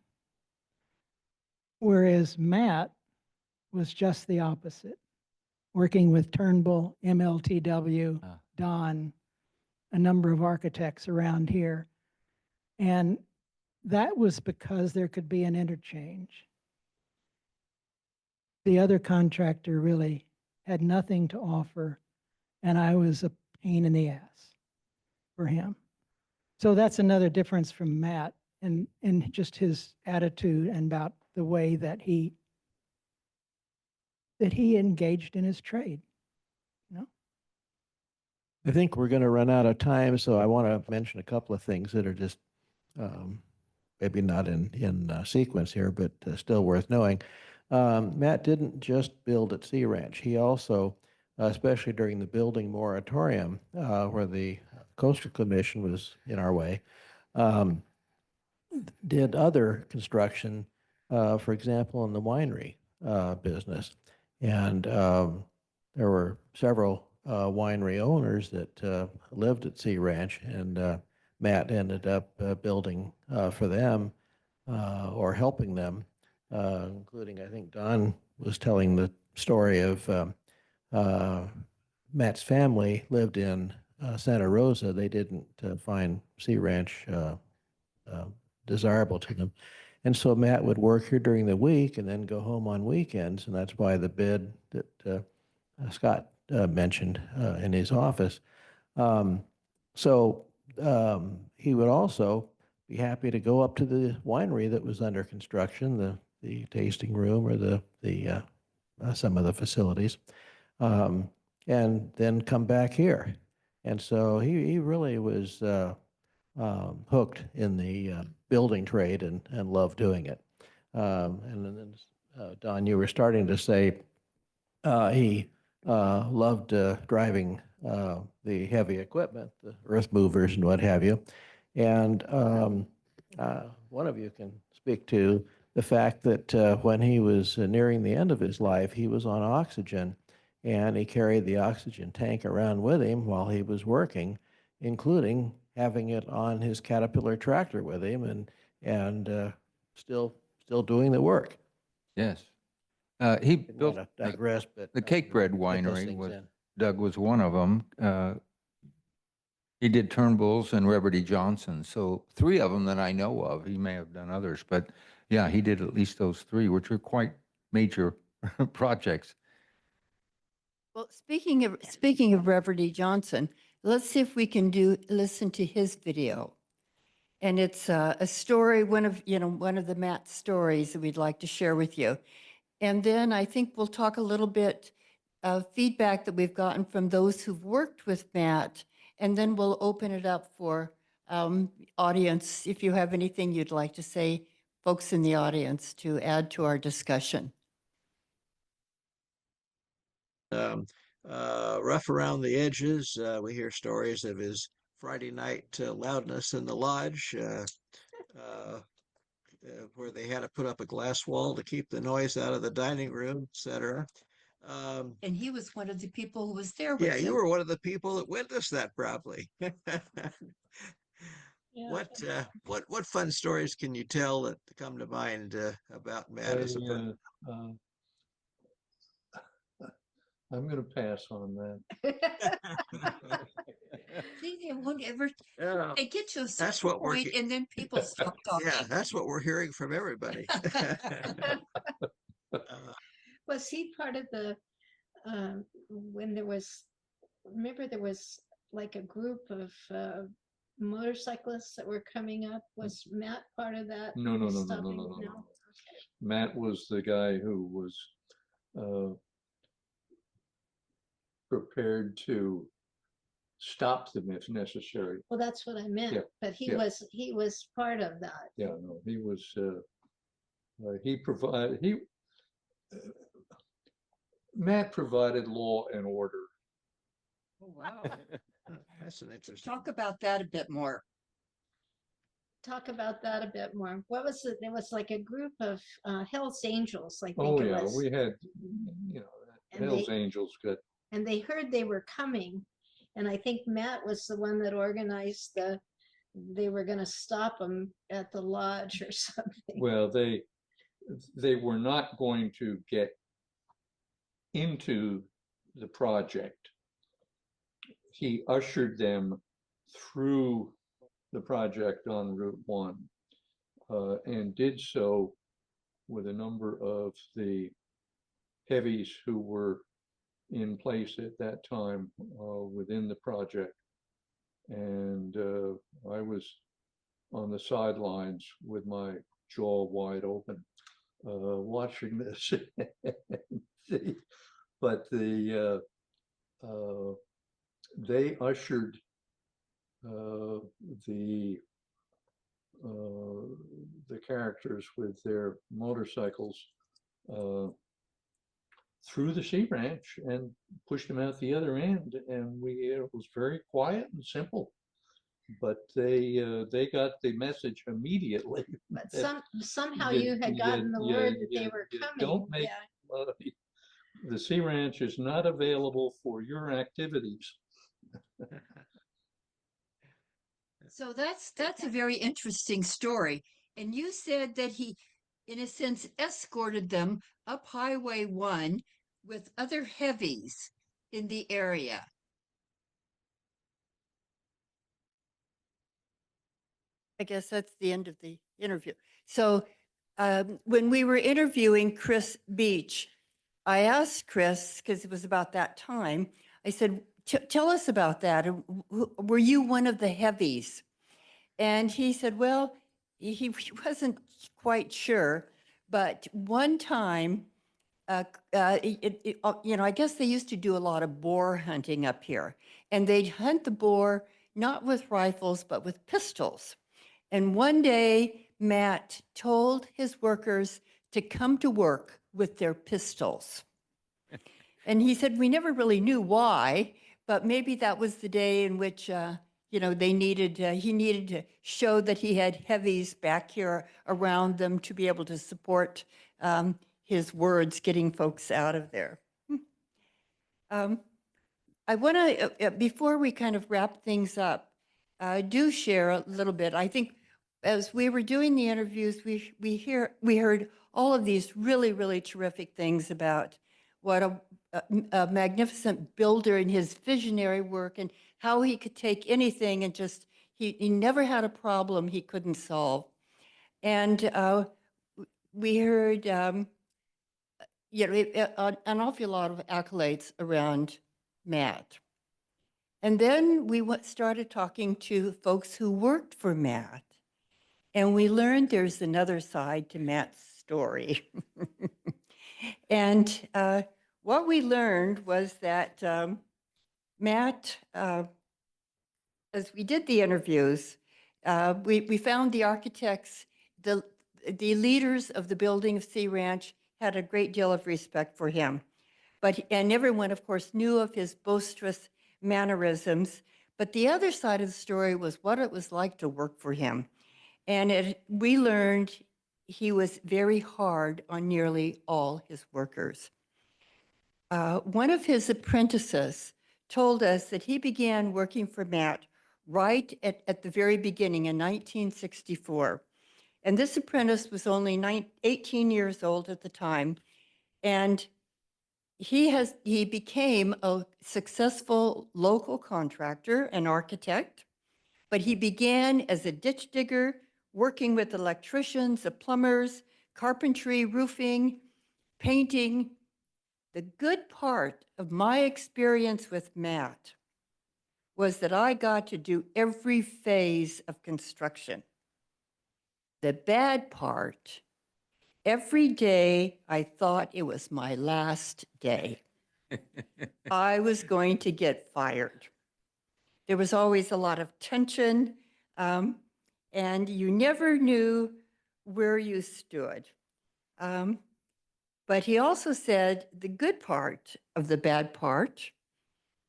Whereas Matt was just the opposite, working with Turnbull, MLTW, Don, a number of architects around here. And that was because there could be an interchange. The other contractor really had nothing to offer, and I was a pain in the ass for him. So that's another difference from Matt and just his attitude and about the way that he engaged in his trade. You know? I think we're going to run out of time, so I want to mention a couple of things that are just maybe not in sequence here, but still worth knowing. Matt didn't just build at Sea Ranch. He also, especially during the building moratorium, where the Coastal Commission was in our way, did other construction, for example, in the winery business. And there were several winery owners that lived at Sea Ranch, and Matt ended up building for them or helping them, including, I think Don was telling the story of Matt's family lived in Santa Rosa. They didn't find Sea Ranch desirable to them. And so Matt would work here during the week and then go home on weekends. And that's why the bid that Scott mentioned in his office. He would also be happy to go up to the winery that was under construction, the tasting room or the some of the facilities, and then come back here. And so he really was hooked in the building trade and loved doing it. And then, Don, you were starting to say he loved driving the heavy equipment, the earth movers and what have you. And one of you can speak to the fact that when he was nearing the end of his life, he was on oxygen, and he carried the oxygen tank around with him while he was working, including having it on his Caterpillar tractor with him, and still doing the work. Yes. He Didn't built want to digress, but the Cake Bread get those Winery things was in. Doug was one of them. He did Turnbull's and Reverdy Johnson. So 3 of them that I know of. He may have done others, but yeah, he did at least those 3, which are quite major projects. Well, speaking of Reverdy Johnson, let's see if we can listen to his video. And it's a story, one of the Matt's stories that we'd like to share with you. And then I think we'll talk a little bit of feedback that we've gotten from those who've worked with Matt. And then we'll open it up for audience, if you have anything you'd like to say, folks in the audience, to add to our discussion. Rough around the edges. We hear stories of his Friday night loudness in the lodge, where they had to put up a glass wall to keep the noise out of the dining room, etc. And he was one of the people who was there with Yeah, you him. were one of the people that witnessed that, probably. Yeah. What fun stories can you tell that come to mind about Matt as a person? I'm going to pass on that. See, they won't ever, Yeah, they get to a that's certain what we're point and then people stop yeah, talking. that's what we're hearing from everybody. Was he part of the, when there was, remember there was like a group of motorcyclists that were coming up? Was Matt part of that? No, no, no, no, no, stopping? no, no, no. Matt was the guy who was prepared to stop them if necessary. Well, that's what I meant, Yeah, but he yeah. was part of that. Yeah, no, he was, Matt provided law and order. Oh, wow. That's an interesting. Talk about that a bit more. Talk about that a bit more. What was it? There was like a group of Hell's Angels, I think Oh, it yeah, was. we had, you know, And Hell's they- Angels got, And they heard they were coming. And I think Matt was the one that organized they were going to stop them at the lodge or something. well, they were not going to get into the project. He ushered them through the project on Route 1 and did so with a number of the heavies who were in place at that time within the project. And I was on the sidelines with my jaw wide open watching this. But they ushered the characters with their motorcycles through the Sea Ranch and pushed them out the other end, and it was very quiet and simple. But they got the message immediately. But that somehow you- you had gotten the you- word that you- they were you coming. don't make- Yeah. the Sea Ranch is not available for your activities. So that's a very interesting story. And you said that he, in a sense, escorted them up Highway 1 with other heavies in the area. I guess that's the end of the interview. So when we were interviewing Chris Beach, I asked Chris, because it was about that time, I said, tell us about that. Were you one of the heavies? And he said, well, he wasn't quite sure, but one time, I guess they used to do a lot of boar hunting up here, and they'd hunt the boar not with rifles, but with pistols. And one day, Matt told his workers to come to work with their pistols. And he said, we never really knew why, but maybe that was the day in which, he needed to show that he had heavies back here around them to be able to support his words, getting folks out of there. I want to, before we kind of wrap things up, do share a little bit. I think as we were doing the interviews, we heard all of these really, really terrific things about what a magnificent builder and his visionary work and how he could take anything and just, he never had a problem he couldn't solve. And we heard, an awful lot of accolades around Matt. And then we started talking to folks who worked for Matt. And we learned there's another side to Matt's story. And what we learned was that Matt, as we did the interviews, we found the architects, the leaders of the building of Sea Ranch had a great deal of respect for him. And everyone, of course, knew of his boisterous mannerisms. But the other side of the story was what it was like to work for him. And we learned he was very hard on nearly all his workers. One of his apprentices told us that he began working for Matt right at the very beginning in 1964. And this apprentice was only 18 years old at the time. And he became a successful local contractor and architect, but he began as a ditch digger, working with electricians, the plumbers, carpentry, roofing, painting. The good part of my experience with Matt was that I got to do every phase of construction. The bad part, every day I thought it was my last day. I was going to get fired. There was always a lot of tension, and you never knew where you stood. But he also said the good part of the bad part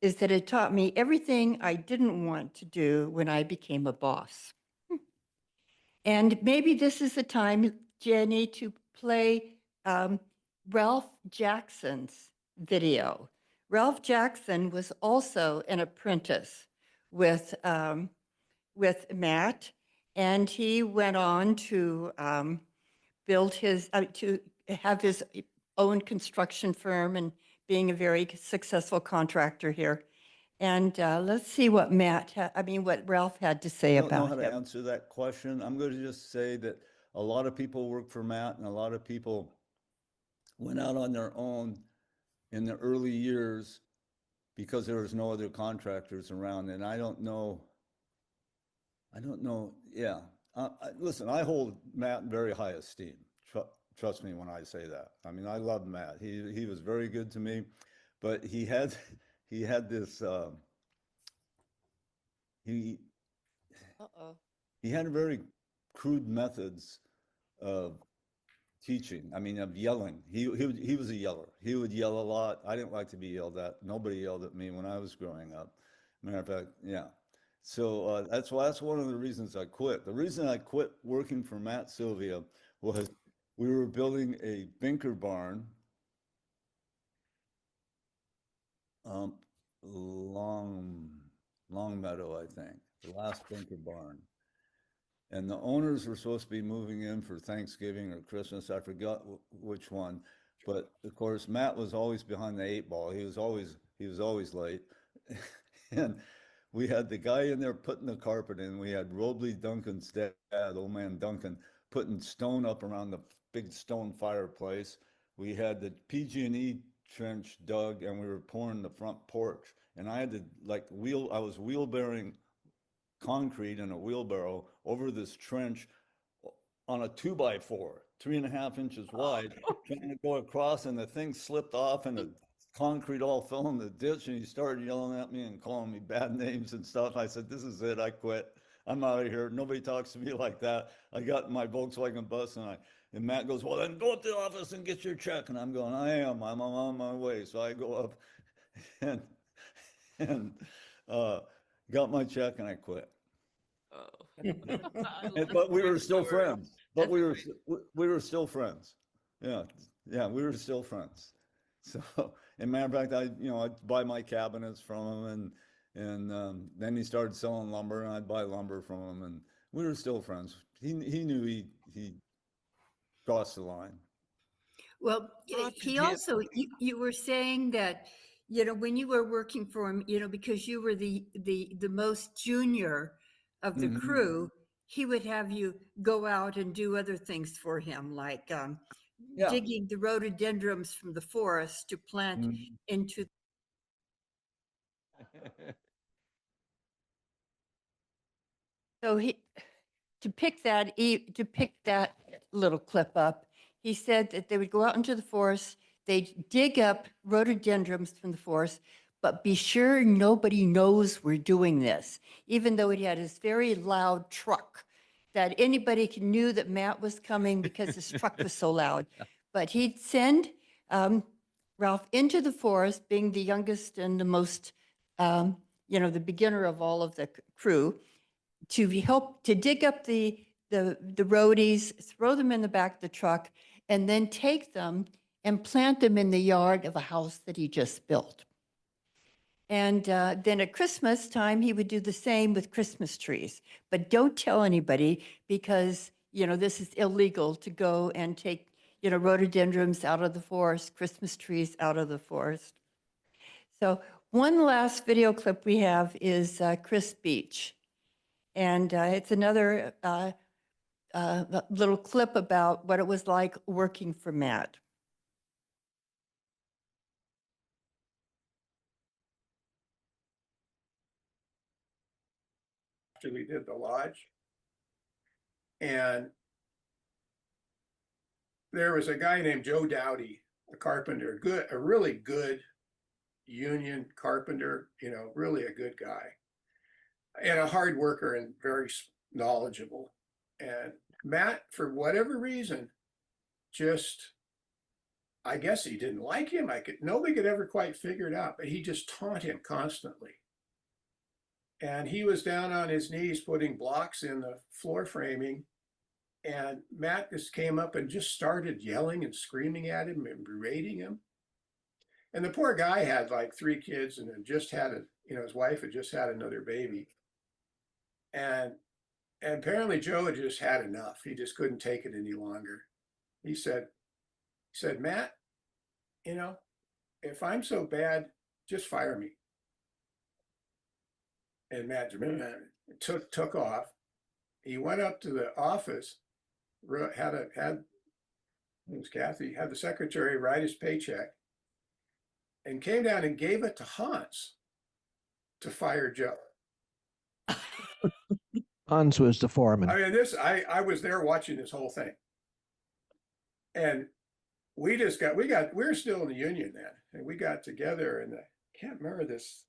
is that it taught me everything I didn't want to do when I became a boss. And maybe this is the time, Jenny, to play Ralph Jackson's video. Ralph Jackson was also an apprentice with Matt, and he went on to build to have his own construction firm and being a very successful contractor here. And let's see what what Ralph had to say I don't know about how to him. answer that question. I'm going to just say that a lot of people work for Matt, and a lot of people went out on their own in the early years because there was no other contractors around. And I don't know. Yeah. Listen, I hold Matt in very high esteem. Trust me when I say that. I mean, I love Matt. He was very good to me, but he had this he had very crude methods of teaching. I mean, of yelling. He was a yeller. He would yell a lot. I didn't like to be yelled at. Nobody yelled at me when I was growing up. Matter of fact, yeah. So that's one of the reasons I quit. The reason I quit working for Matt Sylvia was we were building a binker barn, Long Meadow, I think, the last binker barn. And the owners were supposed to be moving in for Thanksgiving or Christmas. I forgot which one. But of course, Matt was always behind the 8 ball. He was always late. And we had the guy in there putting the carpet in. We had Robley Duncan's dad, old man Duncan, putting stone up around the big stone fireplace. We had the PG&E trench dug, and we were pouring the front porch. And I had to I was wheelbarrowing concrete in a wheelbarrow over this trench on a 2x4, 3.5 inches wide, trying to go across, and the thing slipped off and the concrete all fell in the ditch, and he started yelling at me and calling me bad names and stuff. I said, this is it, I quit. I'm out of here. Nobody talks to me like that. I got in my Volkswagen bus, and Matt goes, well, then go to the office and get your check. And I'm going, I'm on my way. So I go up and got my check, and I quit. But we were still friends. But we were still friends. Yeah, we were still friends. So, and matter of fact, I'd buy my cabinets from him, and then he started selling lumber, and I'd buy lumber from him, and we were still friends. He knew he crossed the line. Well, he also, you were saying that when you were working for him, because you were the most junior of the Mhm. crew, he would have you go out and do other things for him, like Yeah. digging the rhododendrons from the forest to plant Mhm. into. So to pick that little clip up, he said that they would go out into the forest, they'd dig up rhododendrons from the forest, but be sure nobody knows we're doing this, even though he had his very loud truck, that anybody knew that Matt was coming because his truck was so loud. But he'd send Ralph into the forest, being the youngest and the most, the beginner of all of the crew, to help to dig up the roadies, throw them in the back of the truck, and then take them and plant them in the yard of a house that he just built. And then at Christmas time, he would do the same with Christmas trees. But don't tell anybody, because this is illegal to go and take rhododendrons out of the forest, Christmas trees out of the forest. So one last video clip we have is Chris Beach. And it's another little clip about what it was like working for Matt. After we did the lodge, and there was a guy named Joe Dowdy, a carpenter, a really good union carpenter, really a good guy, and a hard worker and very knowledgeable. And Matt, for whatever reason, I guess he didn't like him. Nobody could ever quite figure it out, but he just taunted him constantly. And he was down on his knees putting blocks in the floor framing. And Matt just came up and just started yelling and screaming at him and berating him. And the poor guy had like 3 kids and had just had his wife had just had another baby. And apparently Joe had just had enough. He just couldn't take it any longer. He said, Matt, if I'm so bad, just fire me. And Matt took off. He went up to the office, it was Kathy, had the secretary write his paycheck, and came down and gave it to Hans to fire Joe. Hans was the foreman. I mean, I was there watching this whole thing. And we were still in the union then, and we got together, and I can't remember this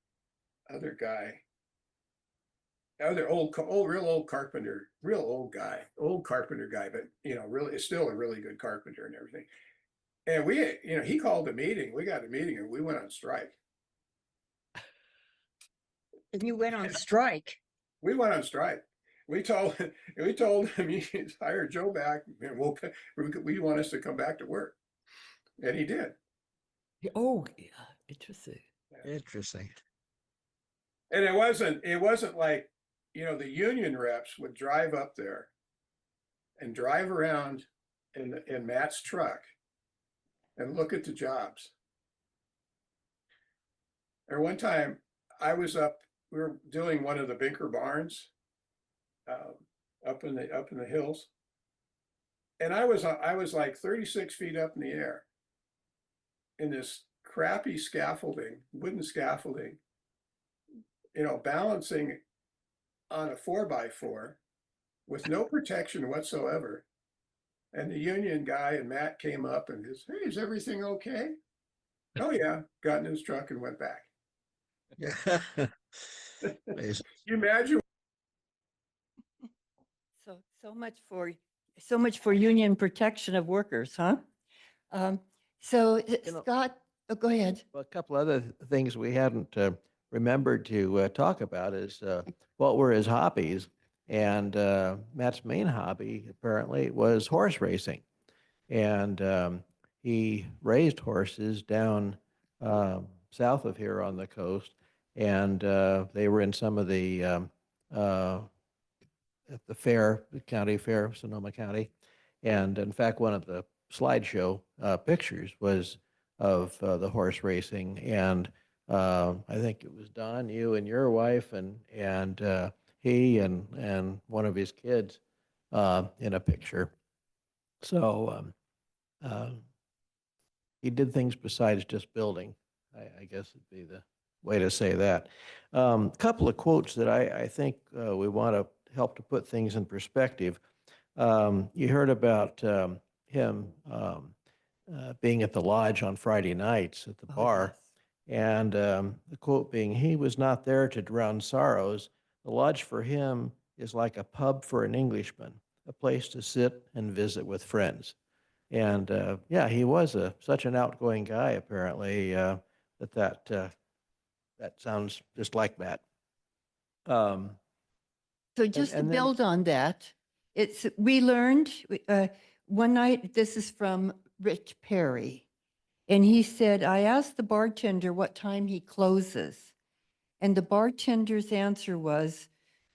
other guy, real old carpenter, old carpenter guy, but really is still a really good carpenter and everything. And he called a meeting. We got a meeting, and we went on strike. And you went on strike. We went on strike. We told him you hire Joe back, and we want us to come back to work, and he did. Oh, yeah, interesting. Yeah. Interesting. And it wasn't like, the union reps would drive up there and drive around in Matt's truck and look at the jobs. Or one time we were doing one of the Binker barns up in the hills. And I was like 36 feet up in the air in this crappy wooden scaffolding, balancing on a 4x4 with no protection whatsoever. And the union guy and Matt came up and hey, is everything okay? Oh yeah, got in his truck and went back. You imagine? So much for union protection of workers, huh? Scott, go ahead. Well, a couple other things we hadn't remembered to talk about is what were his hobbies. And Matt's main hobby, apparently, was horse racing. And he raised horses down south of here on the coast. And they were in some of the at the fair, the county fair, Sonoma County. And in fact, one of the slideshow pictures was of the horse racing. And I think it was Don, you and your wife, and he and one of his kids in a picture. So he did things besides just building. I guess would be the way to say that. A couple of quotes that I think we want to help to put things in perspective. You heard about him being at the lodge on Friday nights at the bar. And the quote being, he was not there to drown sorrows. The lodge for him is like a pub for an Englishman, a place to sit and visit with friends. And yeah, he was such an outgoing guy, apparently, that sounds just like Matt. So just to and then- build on that, we learned one night, this is from Rich Perry, and he said, I asked the bartender what time he closes. And the bartender's answer was,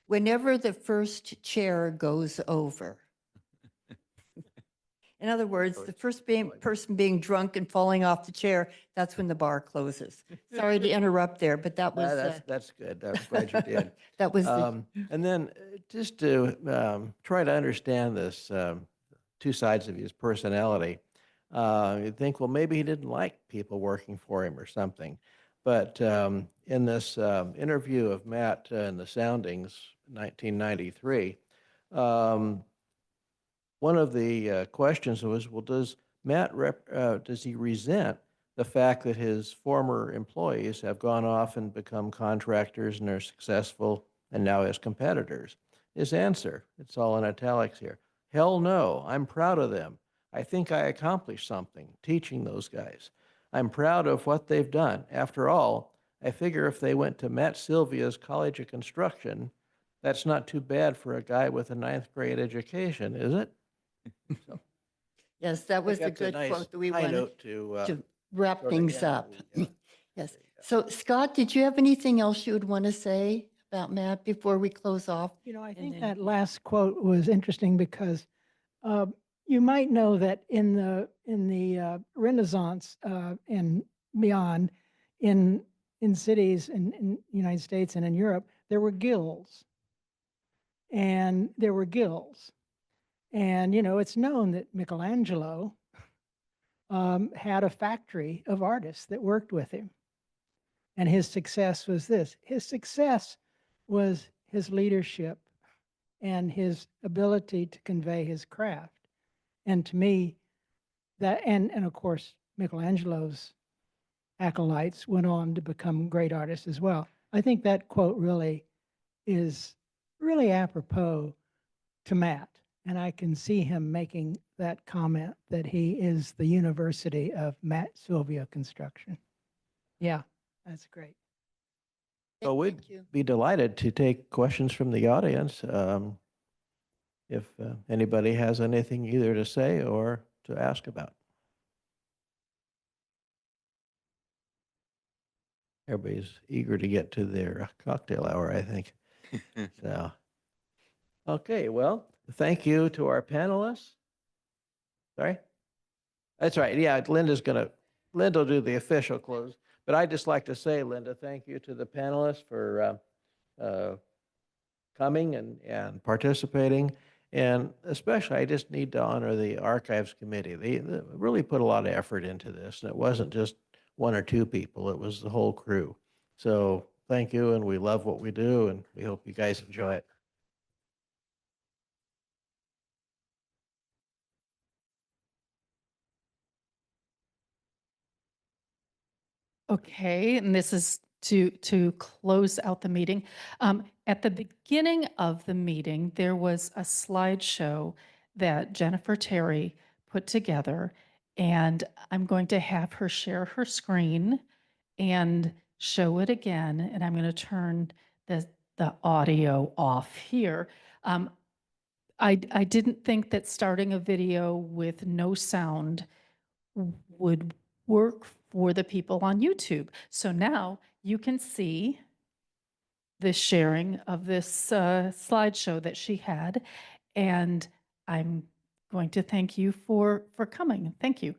whenever the first chair goes over. In other words, the first person being drunk and falling off the chair, that's when the bar closes. Sorry to interrupt there, but that was. That's good. I'm glad you did. That was. And then just to try to understand this two sides of his personality, you'd think, well, maybe he didn't like people working for him or something. But in this interview of Matt in the Soundings, 1993, one of the questions was, well, does Matt does he resent the fact that his former employees have gone off and become contractors and are successful and now his competitors? His answer, it's all in italics here, hell no, I'm proud of them. I think I accomplished something teaching those guys. I'm proud of what they've done. After all, I figure if they went to Matt Sylvia's College of Construction, that's not too bad for a guy with a 9th grade education, is it? So, Yes, that was a that's a good nice quote that we high wanted note to wrap sort of things end up. the, Yes. So Scott, did you have anything else you would want to say about Matt before we close off? I And think then- that last quote was interesting because you might know that in the Renaissance and beyond, in cities in the United States and in Europe, there were guilds, and it's known that Michelangelo had a factory of artists that worked with him, and his success was this. His success was his leadership and his ability to convey his craft. And to me, that and of course, Michelangelo's acolytes went on to become great artists as well. I think that quote really is really apropos to Matt. And I can see him making that comment that he is the University of Matt Sylvia Construction. Yeah, that's great. So we'd Thank you. be delighted to take questions from the audience. If anybody has anything either to say or to ask about. Everybody's eager to get to their cocktail hour, I think. So, okay, well, thank you to our panelists. Sorry? That's right. Yeah, Linda will do the official close. But I'd just like to say, Linda, thank you to the panelists for coming and participating. And especially, I just need to honor the Archives Committee. They really put a lot of effort into this. And it wasn't just one or two people, it was the whole crew. So thank you, and we love what we do, and we hope you guys enjoy it. Okay, and this is to close out the meeting. At the beginning of the meeting, there was a slideshow that Jennifer Terry put together, and I'm going to have her share her screen and show it again, and I'm going to turn the audio off here. I didn't think that starting a video with no sound would work for the people on YouTube. So now you can see the sharing of this slideshow that she had. And I'm going to thank you for coming. Thank you.